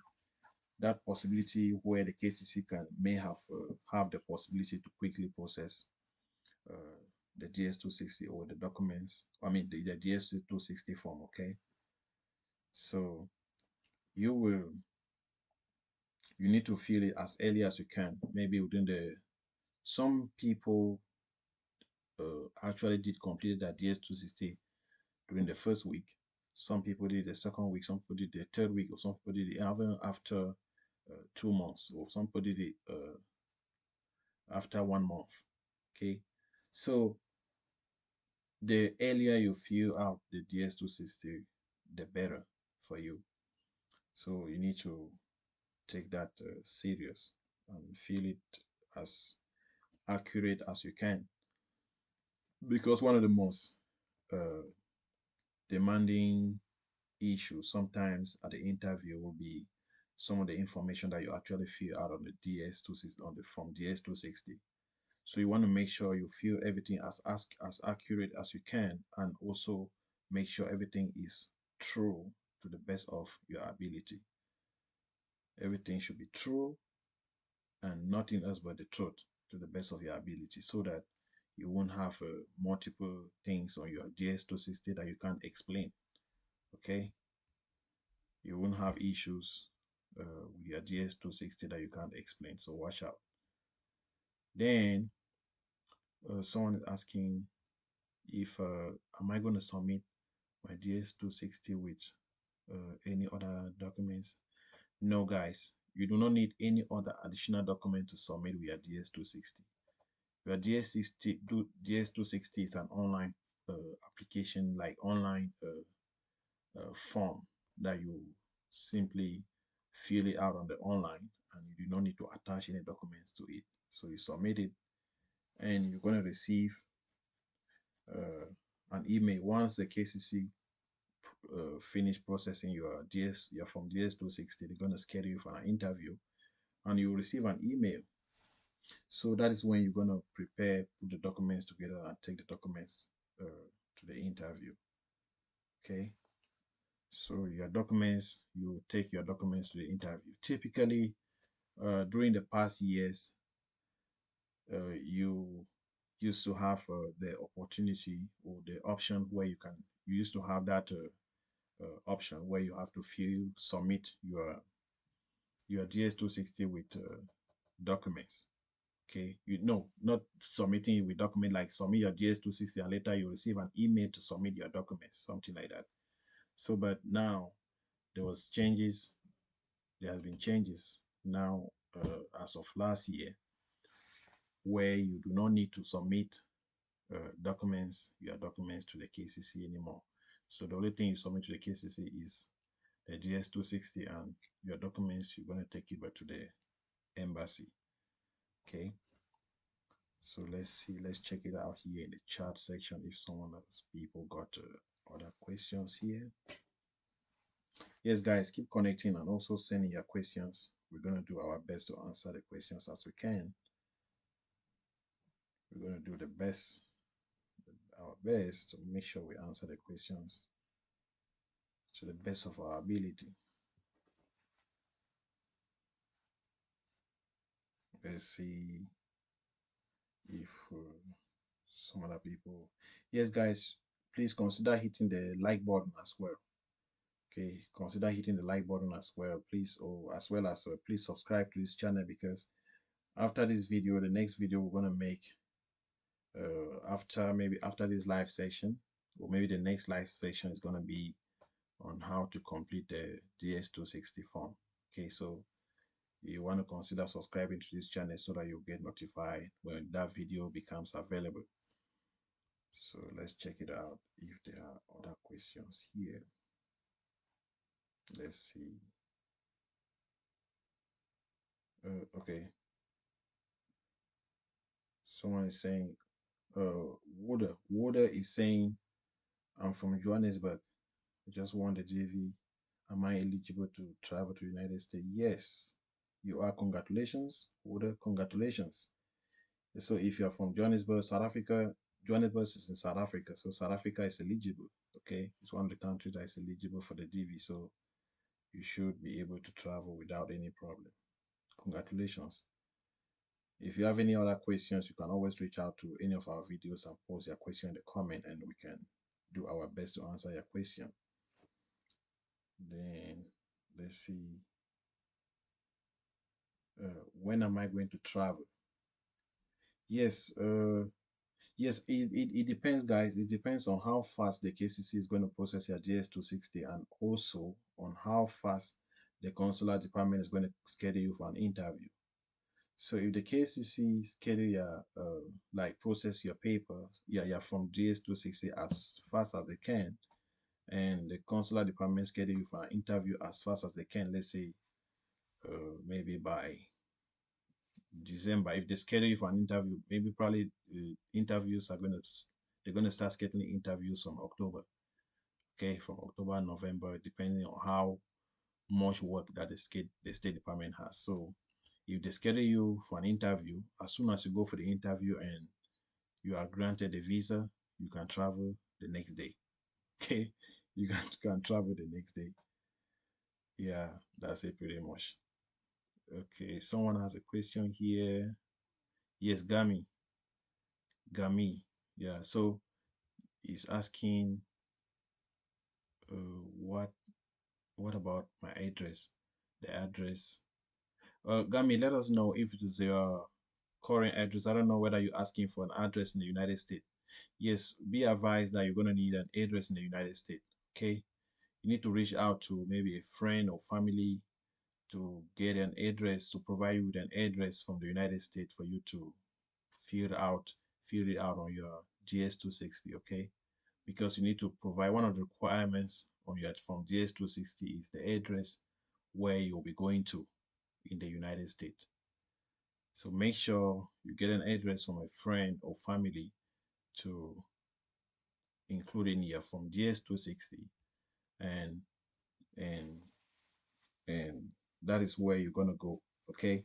that possibility where the KCC may have the possibility to quickly process uh, the DS-260 or the documents. I mean the DS-260 form. Okay, so you need to fill it as early as you can. Maybe within the some people actually did complete that DS-260 during the first week. Some people did the second week. Some people did the third week, or some people did it even after 2 months, or some people did it after 1 month. Okay, so the earlier you fill out the DS-260, the better for you. So you need to take that serious and fill it as accurate as you can, because one of the most uh, demanding issues sometimes at the interview will be some of the information that you actually fill out on the DS-260 on the from DS-260. So you want to make sure you fill everything as accurate as you can, and also make sure everything is true to the best of your ability. Everything should be true and nothing else but the truth to the best of your ability, so that you won't have multiple things on your DS-260 that you can't explain. Okay, you won't have issues with your DS-260 that you can't explain, so watch out. Then someone is asking if am I going to submit my DS-260 with any other documents? No, guys, you do not need any other additional document to submit with your DS-260. Your DS-260 is an online application, like online form that you simply fill it out on the online, and you do not need to attach any documents to it. So you submit it, and you're going to receive uh, an email once the KCC finish processing your from DS-260. They're going to schedule you for an interview, and you will receive an email. So that is when you're going to prepare, put the documents together, and take the documents to the interview. Okay, So your documents, you take your documents to the interview. Typically, during the past years, you used to have the opportunity or the option where you used to have that option where you have to submit your DS260 with documents. Okay, you know, not submitting it with document, like submit your DS260 and later you receive an email to submit your documents, something like that. So, but now there was changes. There has been changes now as of last year, where you do not need to submit your documents to the KCC anymore. So the only thing you submit to the KCC is the GS260, and your documents, you're going to take it back to the embassy. Okay. So let's see, let's check it out here in the chat section if someone else, people got other questions here. Yes, guys, keep connecting and also sending your questions. We're going to do our best to answer the questions as we can. We're going to do our best to make sure we answer the questions to the best of our ability. Let's see if some other people. Yes, guys, please consider hitting the like button as well. Okay, consider hitting the like button as well, please, or as well as please subscribe to this channel, because after this video, the next video we're going to make after this live session, or maybe the next live session is going to be on how to complete the DS260 form. Okay, so you want to consider subscribing to this channel so that you'll get notified when that video becomes available. So let's check it out if there are other questions here. Let's see. Okay, someone is saying Woda is saying, I'm from Johannesburg. I just won the JV. Am I eligible to travel to the United States? Yes, you are. Congratulations, Woda. Congratulations. So if you are from Johannesburg, South Africa, Johannesburg is in South Africa. So South Africa is eligible. Okay, it's one of the countries that is eligible for the DV. So you should be able to travel without any problem. Congratulations. If you have any other questions, you can always reach out to any of our videos and post your question in the comment, and we can do our best to answer your question. Then let's see. When am I going to travel? Yes, yes, it depends, guys. It depends on how fast the KCC is going to process your GS260, and also on how fast the consular department is going to schedule you for an interview. So if the KCC schedule your like process your paper, yeah, from GS260 as fast as they can, and the consular department schedule you for an interview as fast as they can, let's say maybe by December. If they schedule you for an interview, maybe probably interviews are they're going to start scheduling interviews from October. Okay, from October, November, depending on how much work that the State Department has. So if they schedule you for an interview, as soon as you go for the interview and you are granted a visa, you can travel the next day. Okay, you can travel the next day. Yeah, that's it pretty much. Okay, someone has a question here. Yes, Gami. Yeah, so he's asking, what about my address? The address. Gami, let us know if it is your current address. I don't know whether you're asking for an address in the United States. Yes, be advised that you're going to need an address in the United States. Okay, you need to reach out to maybe a friend or family to get an address, to provide you with an address from the United States for you to fill it out on your GS260. Okay, because you need to provide, one of the requirements on your from GS260 is the address where you'll be going to in the United States. So make sure you get an address from a friend or family to include in here from GS260, and and and that is where you're gonna go. Okay,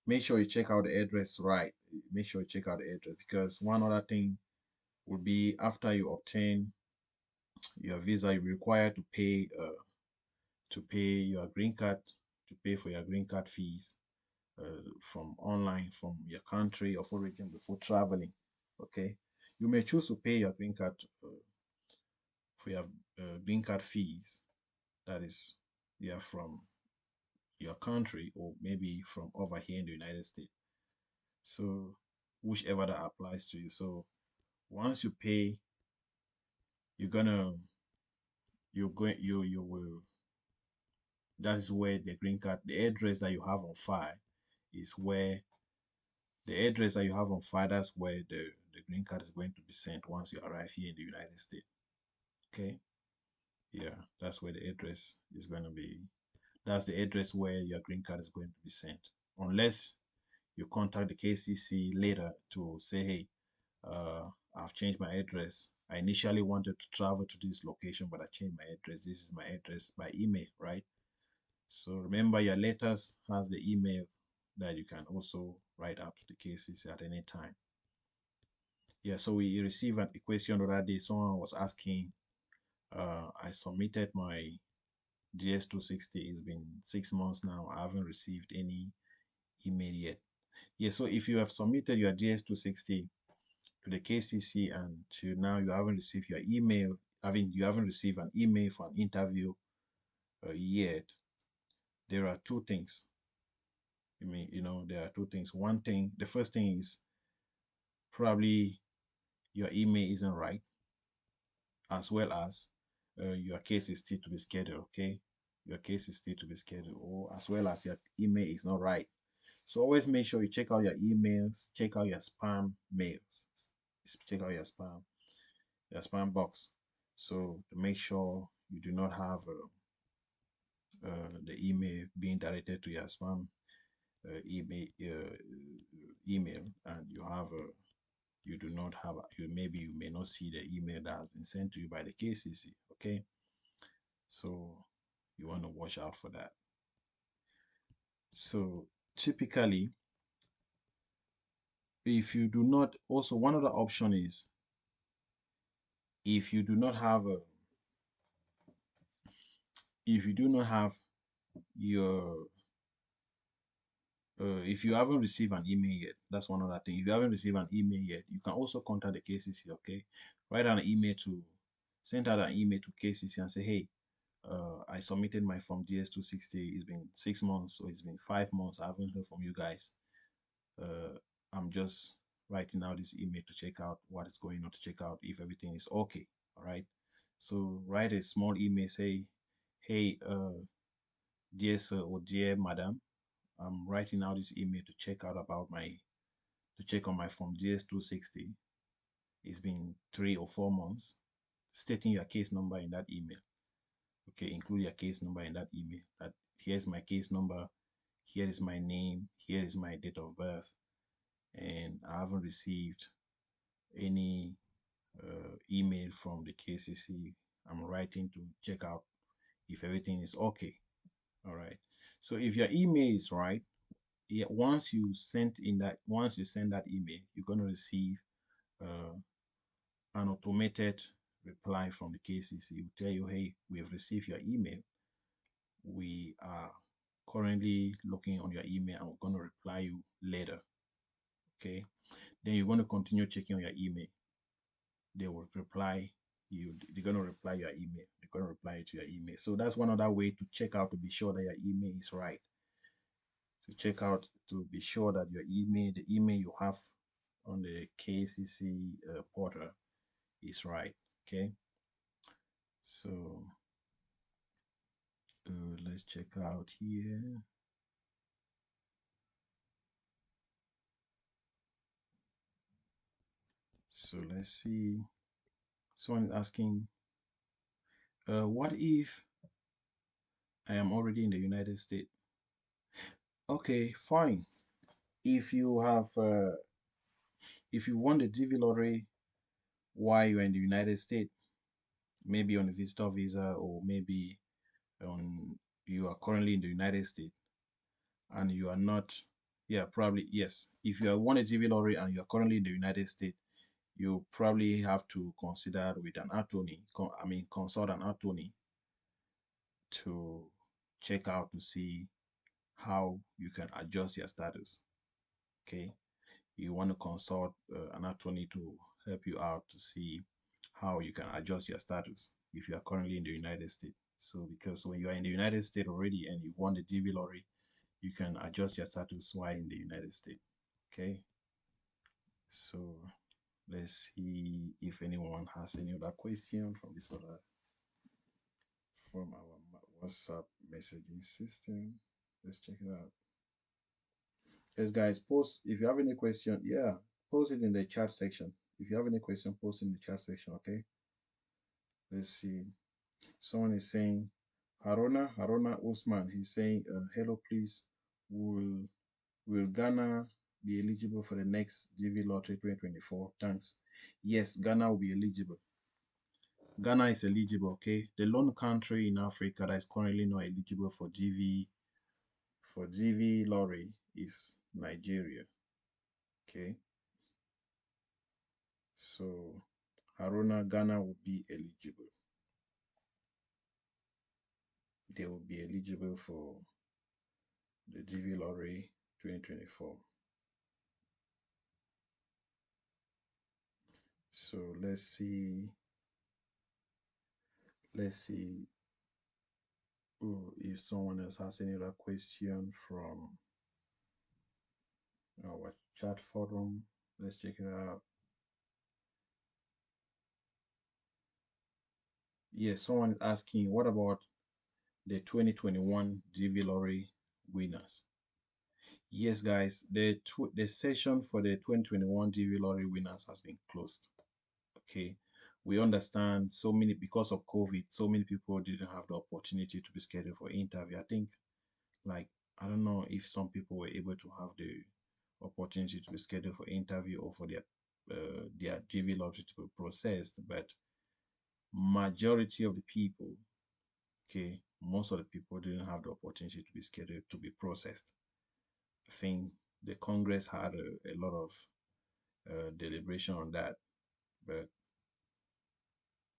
make sure you check out the address right. Make sure you check out the address, because one other thing would be, after you obtain your visa, you're required to pay your green card, to pay for your green card fees from online from your country of origin before traveling. Okay, you may choose to pay your green card for your green card fees. That is, yeah, from your country or maybe from over here in the United States. So whichever that applies to you. So once you pay, you're gonna you will that is where the green card, the address that you have on file is where the address that you have on file, that's where the green card is going to be sent once you arrive here in the United States. Okay. Yeah, that's where the address is going to be. That's the address where your green card is going to be sent. Unless you contact the KCC later to say, hey, uh, I've changed my address. I initially wanted to travel to this location, but I changed my address. This is my address by email, right? So remember your letters has the email that you can also write up to the KCC at any time. Yeah, so we received a question the other day. Someone was asking, I submitted my DS260. It's been 6 months now. I haven't received any email yet. Yeah, so if you have submitted your DS260 to the KCC and to now you haven't received your email, you haven't received an email for an interview yet, there are two things. There are two things. One thing, the first thing is probably your email isn't right, as well as your case is still to be scheduled. Okay, your case is still to be scheduled, or as well as your email is not right. So always make sure you check out your emails, check out your spam mails, check out your spam box. So to make sure you do not have the email being directed to your spam email, and you do not have you may not see the email that has been sent to you by the KCC. Okay, so you want to watch out for that. So typically, if you do not, also one other option is if you do not have a if you do not have your if you haven't received an email yet, that's one other thing. If you haven't received an email yet, you can also contact the KCC. Okay, write an email to send out an email to KCC and say, hey, I submitted my form DS260. It's been 6 months, or it's been 5 months. I haven't heard from you guys. I'm just writing out this email to check out what is going on, to check out if everything is okay. All right. So write a small email, say, hey, dear sir or dear madam, I'm writing out this email to check out about to check on my form DS260. It's been 3 or 4 months, stating your case number in that email. Okay, include your case number in that email. That here's my case number, here is my name, here is my date of birth, and I haven't received any email from the KCC. I'm writing to check out if everything is okay. All right. So if your email is right, yeah, once you send that email, you're going to receive uh, an automated reply from the KCC. It will tell you, hey, we have received your email. We are currently looking on your email and we're going to reply you later. Okay. Then you're going to continue checking on your email. They will reply you. They're going to reply your email. They're going to reply to your email. So that's one other way to check out to be sure that your email is right. To check out to be sure that the email you have on the KCC portal is right. Okay. So let's check out here. So let's see. Someone is asking, what if I am already in the United States? Okay, fine. If you have, if you won the DV lottery while you're in the United States, maybe on a visitor visa or maybe on you are currently in the United States and you are not, yeah, probably yes. If you have won a DV lottery and you are currently in the United States, you probably have to consider with an attorney, consult an attorney to check out to see how you can adjust your status. Okay, you want to consult an attorney to help you out to see how you can adjust your status if you are currently in the United States. So, because when you are in the United States already and you've won the DV lottery, you can adjust your status while in the United States. Okay, so let's see if anyone has any other question from this other from our WhatsApp messaging system. Let's check it out. Yes, guys, post if you have any question. Yeah, post it in the chat section. If you have any question, post in the chat section. Okay. Let's see. Someone is saying, Haruna Usman. He's saying, "Hello, please. Will will Ghana be eligible for the next DV Lottery 2024? Thanks. Yes, Ghana will be eligible. Ghana is eligible. Okay. The lone country in Africa that is currently not eligible for DV lottery is Nigeria. Okay. So Haruna, Ghana will be eligible. They will be eligible for the DV Lottery 2024. So let's see. Let's see if someone else has any other question from our chat forum. Let's check it out. Yes, someone is asking, what about the 2021 DV Lottery winners? Yes, guys, the session for the 2021 DV Lottery winners has been closed. Okay, we understand so many because of COVID, so many people didn't have the opportunity to be scheduled for interview. I think, like, I don't know if some people were able to have the opportunity to be scheduled for interview or for their DV lottery to be processed, but majority of the people, okay, most of the people didn't have the opportunity to be scheduled to be processed. I think the Congress had a lot of deliberation on that, but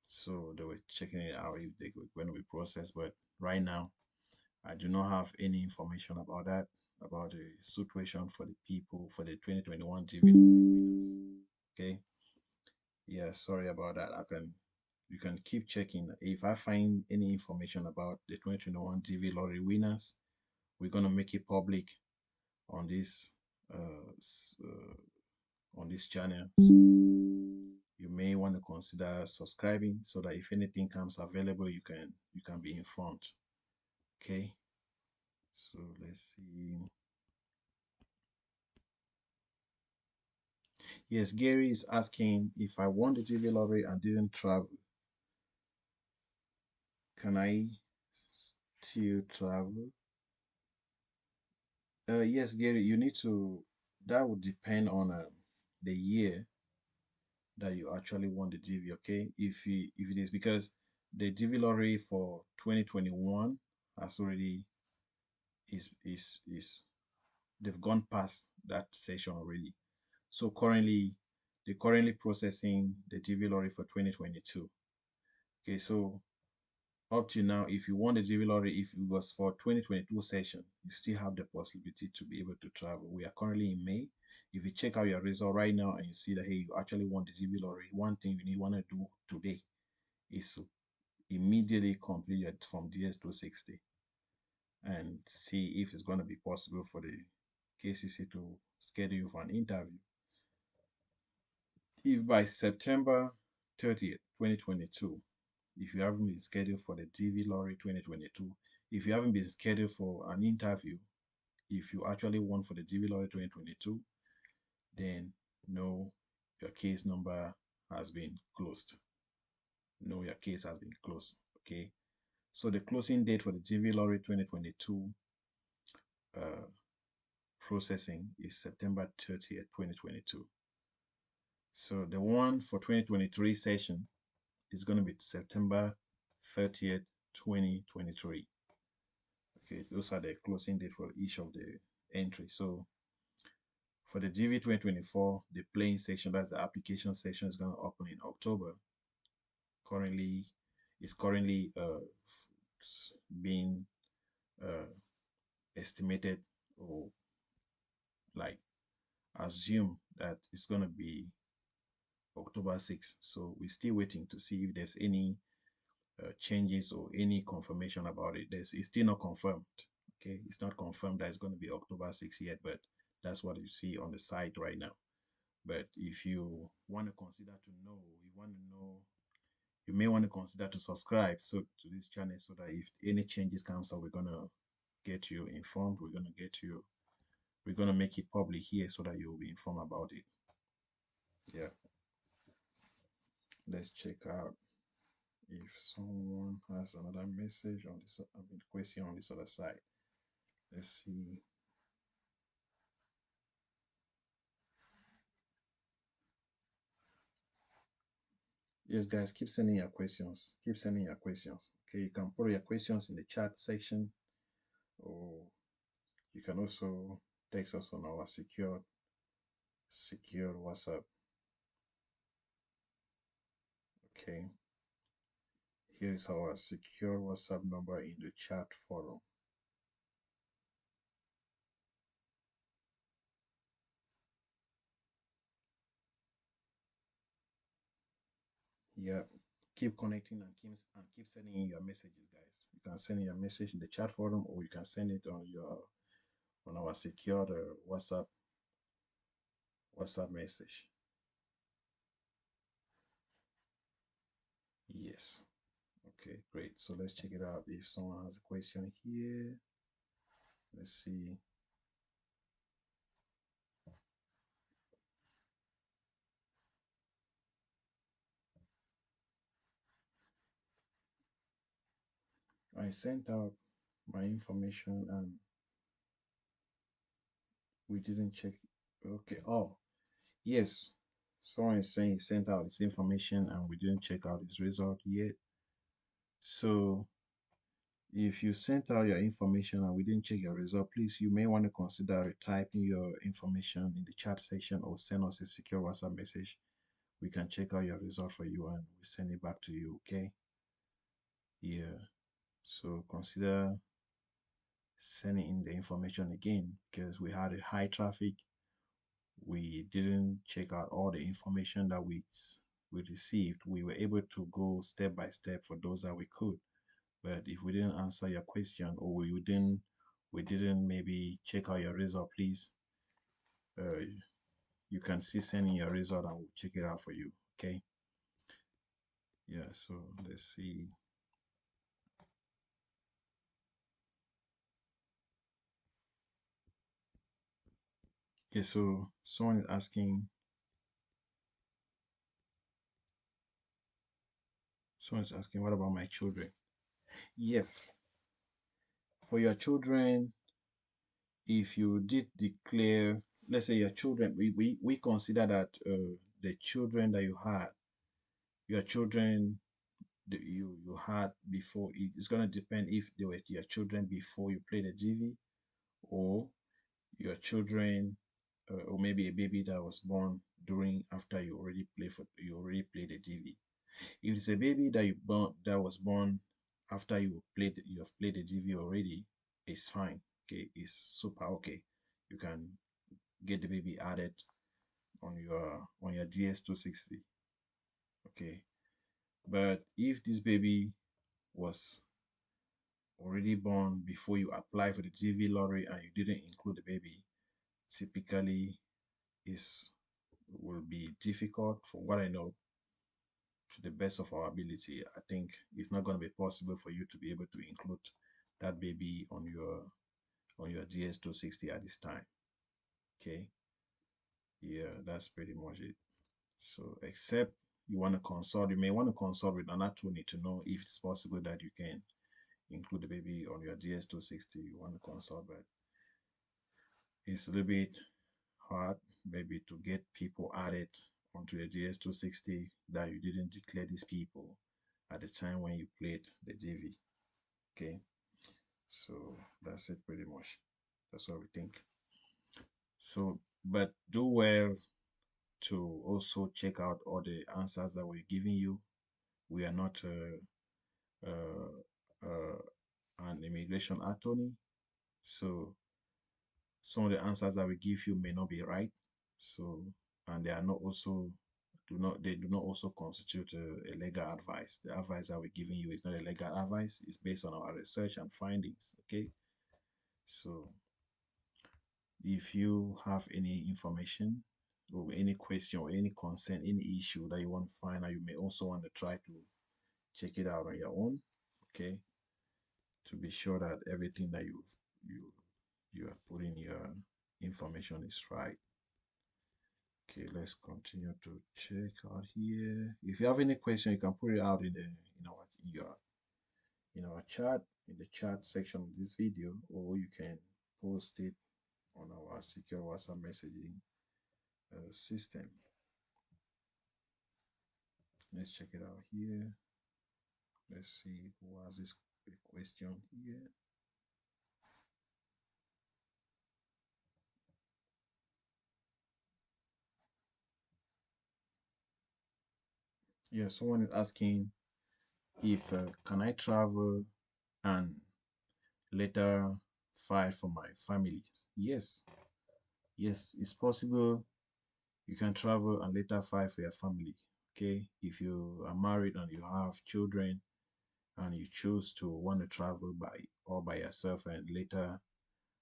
so they were checking it out if they were going to be processed. But right now, I do not have any information about that, about the situation for the people for the 2021 DV lottery winners. Okay, yeah, sorry about that. You can keep checking. If I find any information about the 2021 DV lottery winners, we're gonna make it public on this on this channel. You may want to consider subscribing so that if anything comes available, you can be informed. Okay, so let's see. Yes, Gary is asking, if I won the TV lottery and didn't travel, can I still travel? Yes, Gary, you need to, that would depend on the year that you actually won the DV, okay? If it is because the DV lottery for 2021 has already is they've gone past that session already. So currently they're currently processing the DV lottery for 2022. Okay, so up to now, if you won the DV lottery, if it was for 2022 session, you still have the possibility to be able to travel. We are currently in May. If you check out your result right now and you see that, hey, you actually won the DV lottery, one thing you want to do today is to immediately complete your from DS260 and see if it's going to be possible for the KCC to schedule you for an interview. If by September 30th, 2022, if you haven't been scheduled for the DV Lottery 2022, if you haven't been scheduled for an interview, if you actually won for the DV Lottery 2022, then no, your case number has been closed. No, your case has been closed. Okay. So the closing date for the DV Lottery 2022 uh, processing is September 30th, 2022. So the one for 2023 session is going to be September 30th, 2023. Okay, those are the closing date for each of the entries. So For the DV 2024, the playing section, that's the application section, is going to open in October. Currently, it's currently being uh, estimated or like assume that it's going to be October 6th. So we're still waiting to see if there's any changes or any confirmation about it. It's still not confirmed. Okay, it's not confirmed that it's going to be October 6th yet, but that's what you see on the site right now. But if you want to consider to know, you want to know, you may want to consider to subscribe to this channel so that if any changes comes up, we're gonna get you informed. We're gonna make it public here so that you'll be informed about it. Yeah. Let's check out if someone has another message on this, question on this other side. Let's see. Yes, guys, keep sending your questions. Keep sending your questions. Okay, you can put your questions in the chat section, or you can also text us on our secure WhatsApp. Okay, here is our secure WhatsApp number in the chat forum. Yeah, keep connecting and keep sending in your messages, guys. You can send in your message in the chat forum, or you can send it on our secure WhatsApp message. Yes. Okay, great. So let's check it out. If someone has a question here, let's see. I sent out my information and we didn't check. Okay. Oh, yes. Someone is saying he sent out his information and we didn't check out his result yet. So if you sent out your information and we didn't check your result, please, you may want to consider typing your information in the chat section or send us a secure WhatsApp message. We can check out your result for you and we send it back to you. Okay. Yeah. So consider sending in the information again because we had a high traffic. We didn't check out all the information that we received. We were able to go step by step for those that we could. But if we didn't answer your question or we didn't maybe check out your result, please, you can see sending your result and we'll check it out for you. Okay. Yeah. So let's see. Okay. So someone is asking. Someone's asking, what about my children? Yes. For your children, if you did declare, let's say your children, we consider that the children that you had, your children that you had before, it's going to depend if they were your children before you played the GV or your children or maybe a baby that was born during after you already played the GV. If it's a baby that was born after you have played the GV already, it's fine. Okay, it's super okay. You can get the baby added on your DS260. Okay, but if this baby was already born before you apply for the GV lottery and you didn't include the baby, typically is will be difficult. From what I know, to the best of our ability, I think it's not going to be possible for you to be able to include that baby on your DS260 at this time. Okay, yeah, that's pretty much it. So except you want to consult, you may want to consult with an attorney to know if it's possible that you can include the baby on your DS260. You want to consult, but it's a little bit hard maybe to get people added onto the DS260 that you didn't declare these people at the time when you played the GV. Okay, so that's it pretty much. That's what we think. So But do well to also check out all the answers that we're giving you. We are not an immigration attorney, so some of the answers that we give you may not be right. So, and they are not also they do not also constitute a legal advice. The advice that we're giving you is not a legal advice. It's based on our research and findings. Okay, so if you have any information or any question or any concern, any issue that you want to find out, you may also want to try to check it out on your own. Okay, to be sure that everything that you you are putting your information is right. Okay, let's continue to check out here. If you have any question, you can put it out in the in our chat, in the chat section of this video, or you can post it on our secure WhatsApp messaging system. Let's check it out here. Let's see who has this question here. Yeah, someone is asking if can I travel and later file for my family? Yes, yes, it's possible. You can travel and later file for your family. Okay, if you are married and you have children and you choose to want to travel by all by yourself and later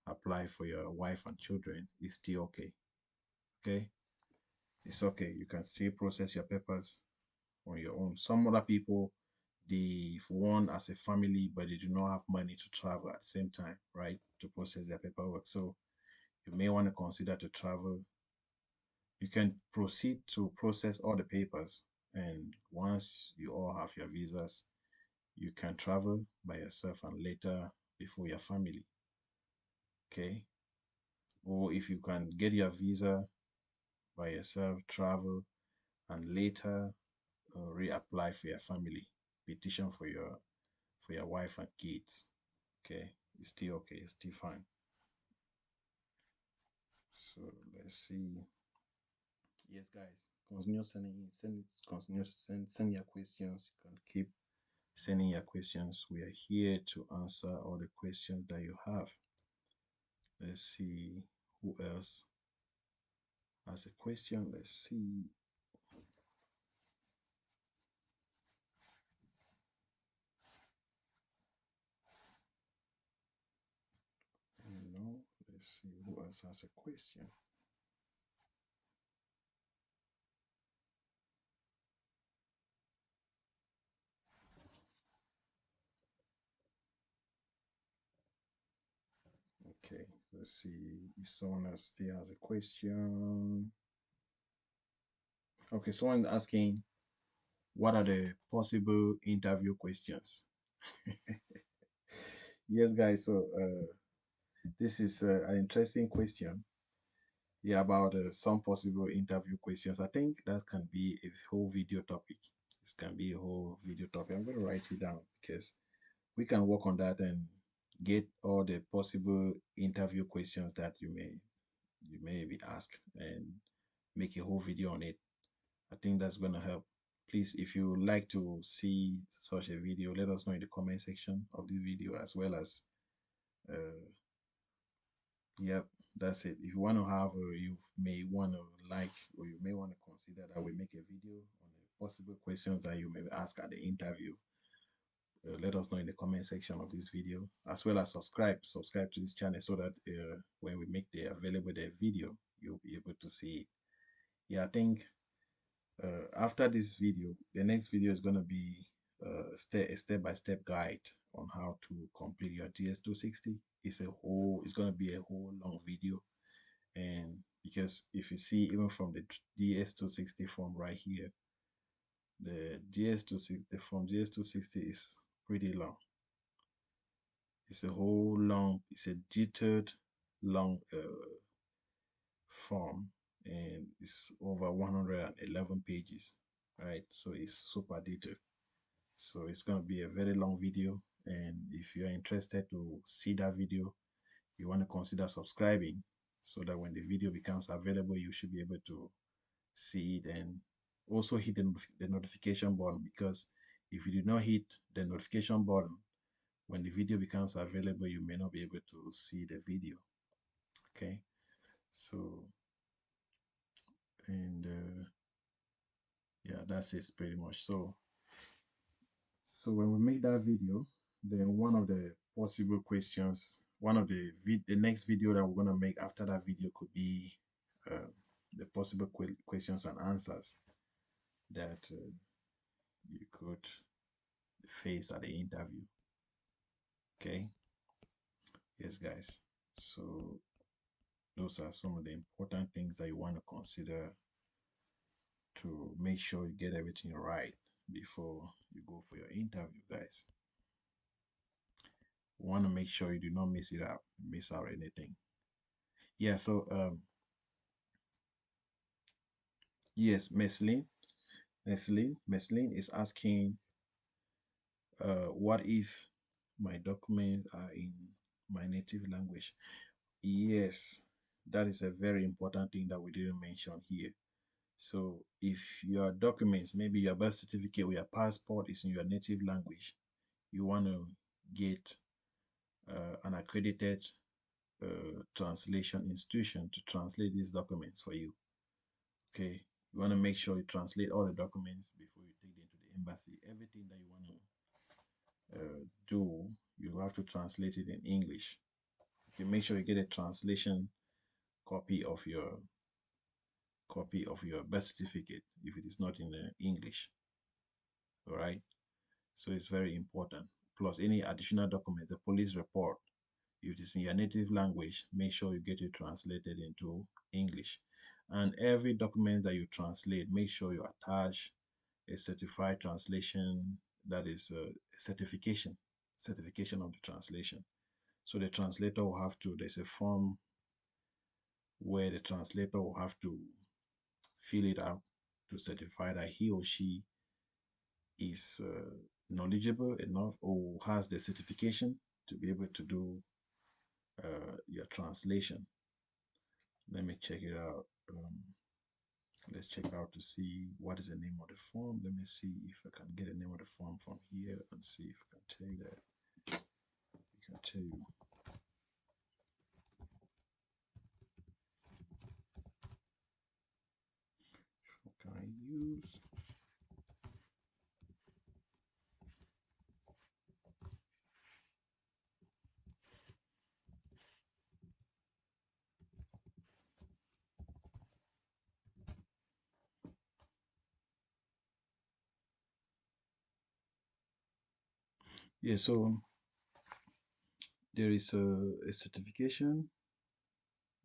apply for your wife and children, it's still okay. Okay, it's okay. You can still process your papers on your own. Some other people, they want as a family, but they do not have money to travel at the same time, right? To process their paperwork. So you may want to consider to travel. You can proceed to process all the papers, and once you all have your visas, you can travel by yourself and later before your family. Okay. Or if you can get your visa by yourself, travel, and later reapply for your family, petition for your wife and kids. Okay, it's still okay, it's still fine. So let's see. Yes, guys, continue send your questions. You can keep sending your questions. We are here to answer all the questions that you have. Let's see who else has a question. Let's see. No, let's see who else has a question. Okay, let's see if someone else still has a question. Okay, someone asking, what are the possible interview questions? Yes, guys. So this is an interesting question. Yeah, about some possible interview questions. I think that can be a whole video topic. This can be a whole video topic. I'm going to write it down because we can work on that and get all the possible interview questions that you may be asked and make a whole video on it. I think that's going to help. Please, if you would like to see such a video, let us know in the comment section of this video, as well as uh, yep, that's it. If you want to have, you may want to like, or you may want to consider that we make a video on the possible questions that you may ask at the interview. Let us know in the comment section of this video, as well as subscribe to this channel so that when we make the available the video, you'll be able to see it. Yeah, I think after this video, the next video is going to be a step-by-step guide on how to complete your DS260. It's going to be a whole long video. And because if you see, even from the DS260 form right here, the DS260, the form DS260 is pretty long. It's a whole long, it's a detailed long form, and it's over 111 pages, right? So it's super detailed. So it's going to be a very long video, and if you're interested to see that video, you want to consider subscribing. so that when the video becomes available, you should be able to see it, and also hit the notification button, because if you do not hit the notification button, when the video becomes available, you may not be able to see the video. Okay, so, and yeah, that's it pretty much. So when we make that video, then one of the possible questions, one of the next video that we're going to make after that video could be uh, the possible questions and answers that you could face at the interview. Okay, yes guys, so those are some of the important things that you want to consider to make sure you get everything right before you go for your interview, guys. You want to make sure you do not miss out anything. Yeah, so yes, Meslin is asking, what if my documents are in my native language? Yes, that is a very important thing that we didn't mention here. So if your documents, maybe your birth certificate or your passport is in your native language, you want to get an accredited translation institution to translate these documents for you. Okay, you want to make sure you translate all the documents before you take them to the embassy. Everything that you want to do, you have to translate it in English. You make sure you get a translation copy of your birth certificate if it is not in English. All right, so it's very important. Plus any additional document, the police report, if it is in your native language, make sure you get it translated into English. And every document that you translate, make sure you attach a certified translation, that is a certification of the translation. So the translator will have to, there's a form where the translator will have to fill it out to certify that he or she is knowledgeable enough or has the certification to be able to do your translation. Let me check it out. Let's check it out to see what is the name of the form. Let me see if I can get the name of the form from here and see if I can tell you that. I can tell you. What can I use? Yeah, so there is a certification,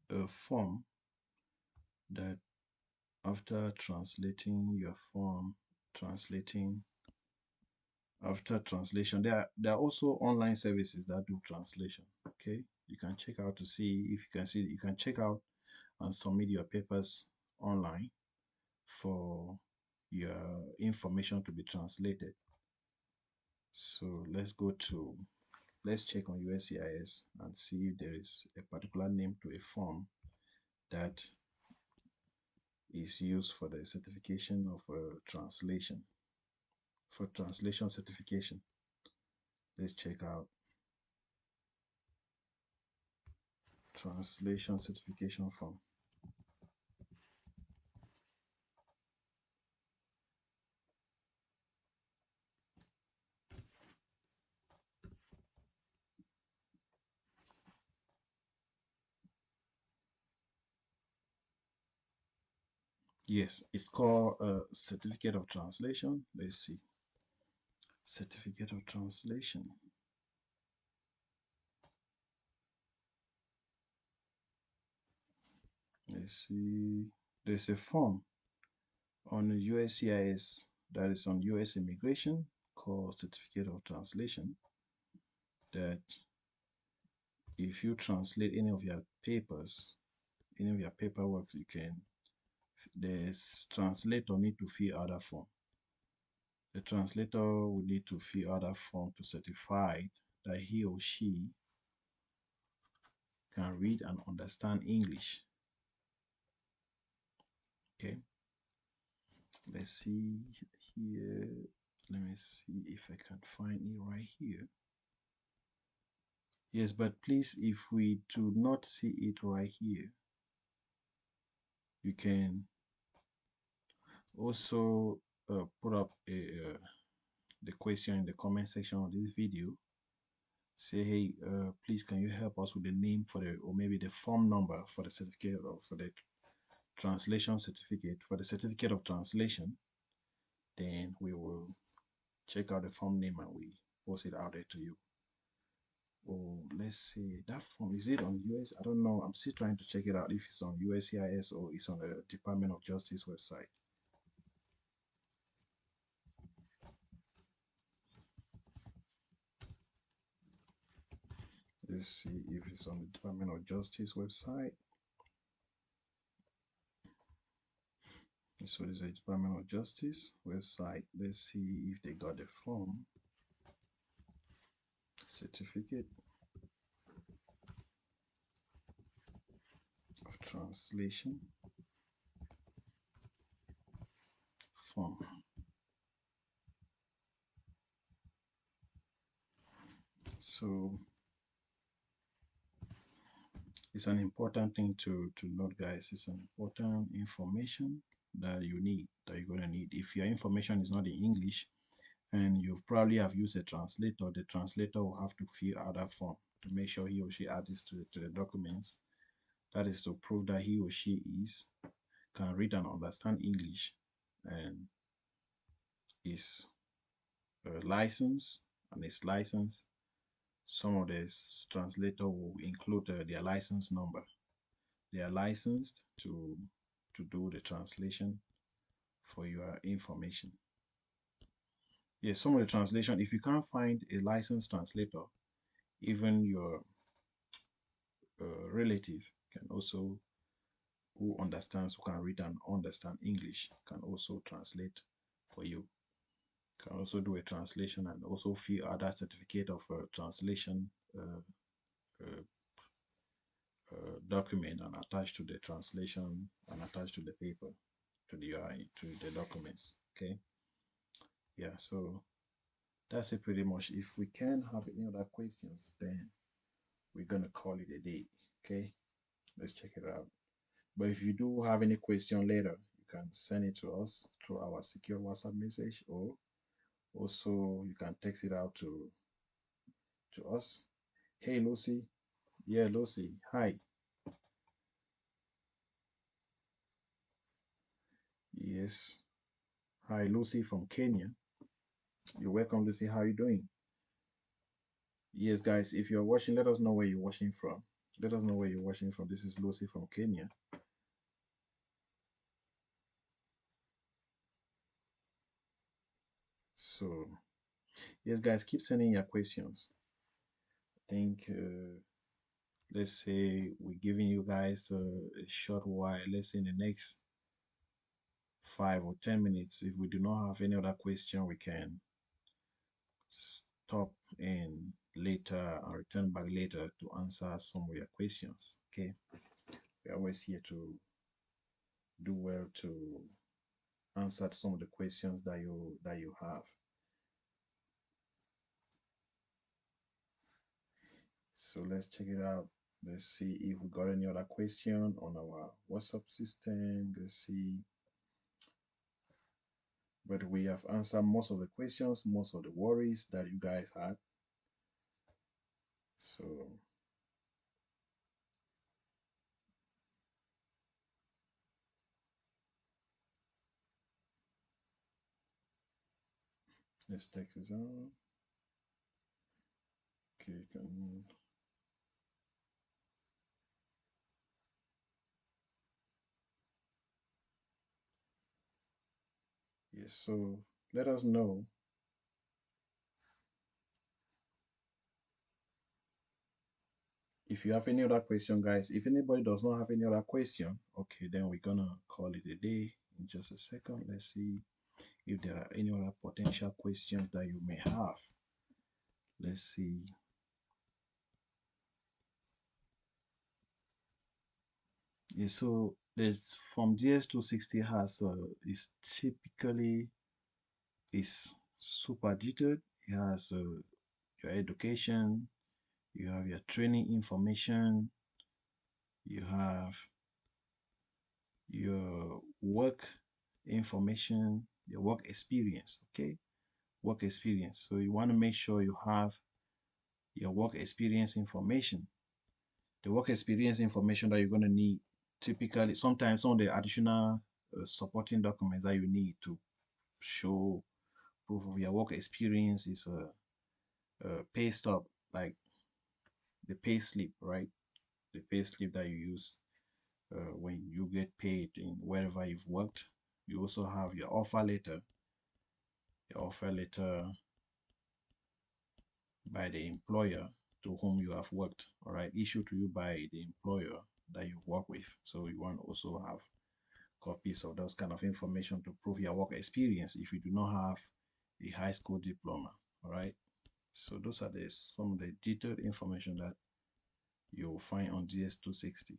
a form that after translating your form, translating after translation, there are also online services that do translation. Okay, you can check out to see if you can check out and submit your papers online for your information to be translated. So let's check on USCIS and see if there is a particular name to a form that is used for the certification of translation, for translation certification. Let's check out translation certification form. Yes, it's called certificate of translation. Let's see. Certificate of translation. Let's see. There's a form on the USCIS that is on US immigration called certificate of translation, that if you translate any of your papers, any of your paperwork, you can, the translator need to fill out a form. The translator will need to fill out a form to certify that he or she can read and understand English. Okay, let's see here. Let me see if I can find it right here. Yes, but please, if we do not see it right here, you can also put up the question in the comment section of this video. Say, hey, please, can you help us with the name for the, or maybe the form number for the certificate, or for the translation certificate, for the certificate of translation. Then we will check out the form name and we post it out there to you. Oh, let's see, that form, is it on US? I don't know. I'm still trying to check it out if it's on USCIS or it's on the Department of Justice website. Let's see if it's on the Department of Justice website. So this is the Department of Justice website. Let's see if they got the form. Certificate of translation form. So it's an important thing to note, guys. It's an important information that you need, that you're going to need. If your information is not in English and you probably have used a translator, the translator will have to fill out that form to make sure he or she adds this to the documents. That is to prove that he or she can read and understand English and is licensed, and is licensed. Some of the translator will include their license number. They are licensed to do the translation for your information. Yes, some of the translation, if you can't find a licensed translator, even your relative can also, who can read and understand English, can also translate for you. Can also do a translation and also fill out that certificate of translation uh, document and attach to the translation and attach to the paper, to the documents. Okay, yeah, so that's it pretty much. If we can have any other questions, then we're gonna call it a day. Okay, let's check it out. But if you do have any question later, you can send it to us through our secure WhatsApp message, or also you can text it out to us. Hey Lucy. Yeah, Lucy, hi. Yes, hi Lucy from Kenya. You're welcome, Lucy. How are you doing? Yes, guys, if you're watching, let us know where you're watching from. Let us know where you're watching from. This is Lucy from Kenya. So, yes, guys, keep sending your questions. I think, let's say we're giving you guys a short while. Let's say in the next 5 or 10 minutes. If we do not have any other question, we can stop and later and return back later to answer some of your questions. Okay, we're always here to do well to answer some of the questions that you have. So let's check it out. Let's see if we got any other question on our WhatsApp system. Let's see. But we have answered most of the questions, most of the worries that you guys had. So let's take this out. Okay, yes, so let us know if you have any other question, guys. If anybody does not have any other question, okay, then we're gonna call it a day in just a second. Let's see if there are any other potential questions that you may have. Let's see. Yeah, so this from DS260 has is typically is super detailed. It has your education, you have your training information, you have your work information, your work experience. Okay, work experience. So you want to make sure you have your work experience information. The work experience information that you're going to need typically, sometimes some of the additional supporting documents that you need to show proof of your work experience is a pay stub, like the pay slip, right? The pay slip that you use when you get paid in wherever you've worked. You also have your offer letter by the employer to whom you have worked, all right, issued to you by the employer that you work with. So you want to also have copies of those kind of information to prove your work experience if you do not have a high school diploma, all right. So those are some of the detailed information that you'll find on DS260.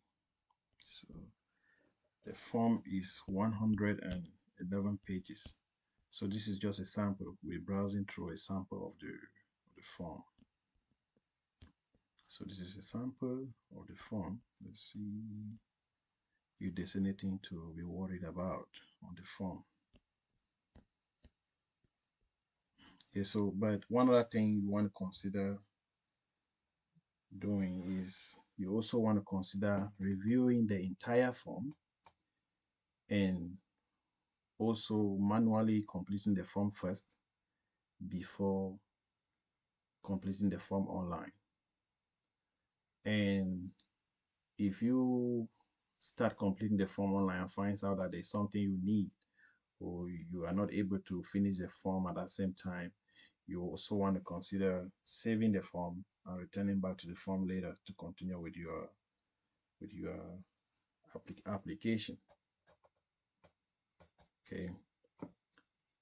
So the form is 111 pages. So this is just a sample. We're browsing through a sample of the form. So this is a sample of the form. Let's see if there's anything to be worried about on the form. Okay, so but one other thing you want to consider doing is you also want to consider reviewing the entire form and also manually completing the form first before completing the form online. And if you start completing the form online and finds out that there's something you need or you are not able to finish the form at the same time, you also want to consider saving the form and returning back to the form later to continue with your application. Okay.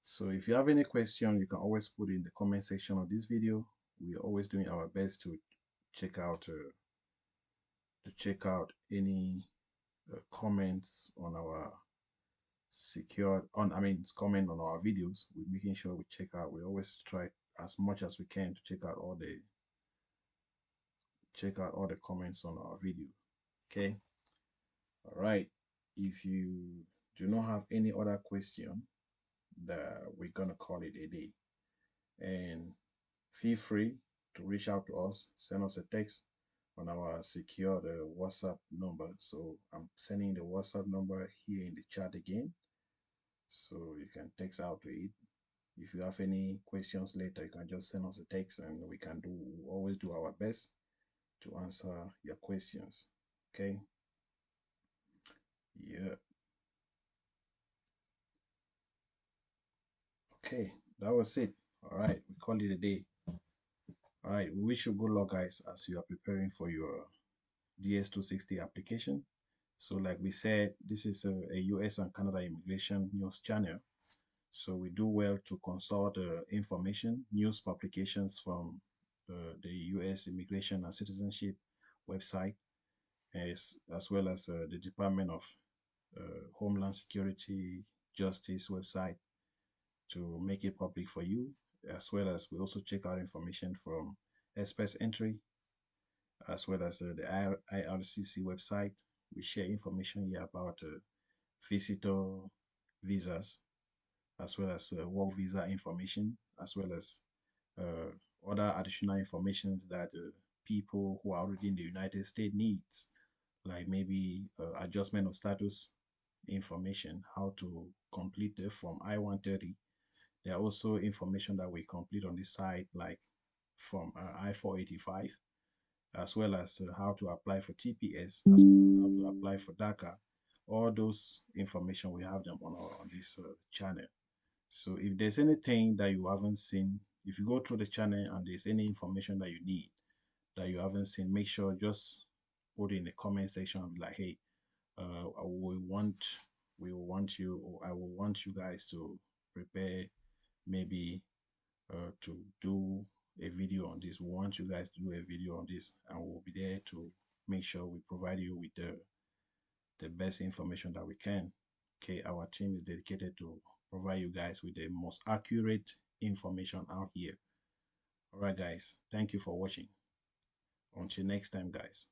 So if you have any question, you can always put in the comment section of this video. We're always doing our best to check out any comments on our secured on I mean comment on our videos. We're making sure we check out. We always try as much as we can to check out all the comments on our video. Okay. All right. If you do not have any other question, that we're gonna call it a day. And feel free to reach out to us, send us a text on our secured WhatsApp number. So I'm sending the WhatsApp number here in the chat again. So you can text out to it. If you have any questions later, you can just send us a text and we'll always do our best to answer your questions. Okay. Yeah. Okay. That was it. All right. We call it a day. All right. We wish you good luck, guys, as you are preparing for your DS260 application. So like we said, this is a US and Canada immigration news channel. So we do well to consult information, news publications from the US Immigration and Citizenship website, as well as the Department of Homeland Security Justice website to make it public for you, as well as we also check out information from Express Entry, as well as the IRCC website. We share information here about visitor visas, as well as work visa information, as well as uh, other additional information that people who are already in the United States needs, like maybe adjustment of status information, how to complete the form I-130. There are also information that we complete on this site, like from I-485, as well as how to apply for TPS, as well as how to apply for DACA. All those information, we have them on this channel. So if there's anything that you haven't seen, if you go through the channel and there's any information that you need that you haven't seen, make sure just put it in the comment section and be like, hey, we want we will want you, or I will want you guys to prepare maybe to do a video on this. We want you guys to do a video on this, and we'll be there to make sure we provide you with the best information that we can. Okay, our team is dedicated to provide you guys with the most accurate information out here. All right, guys, thank you for watching. Until next time, guys.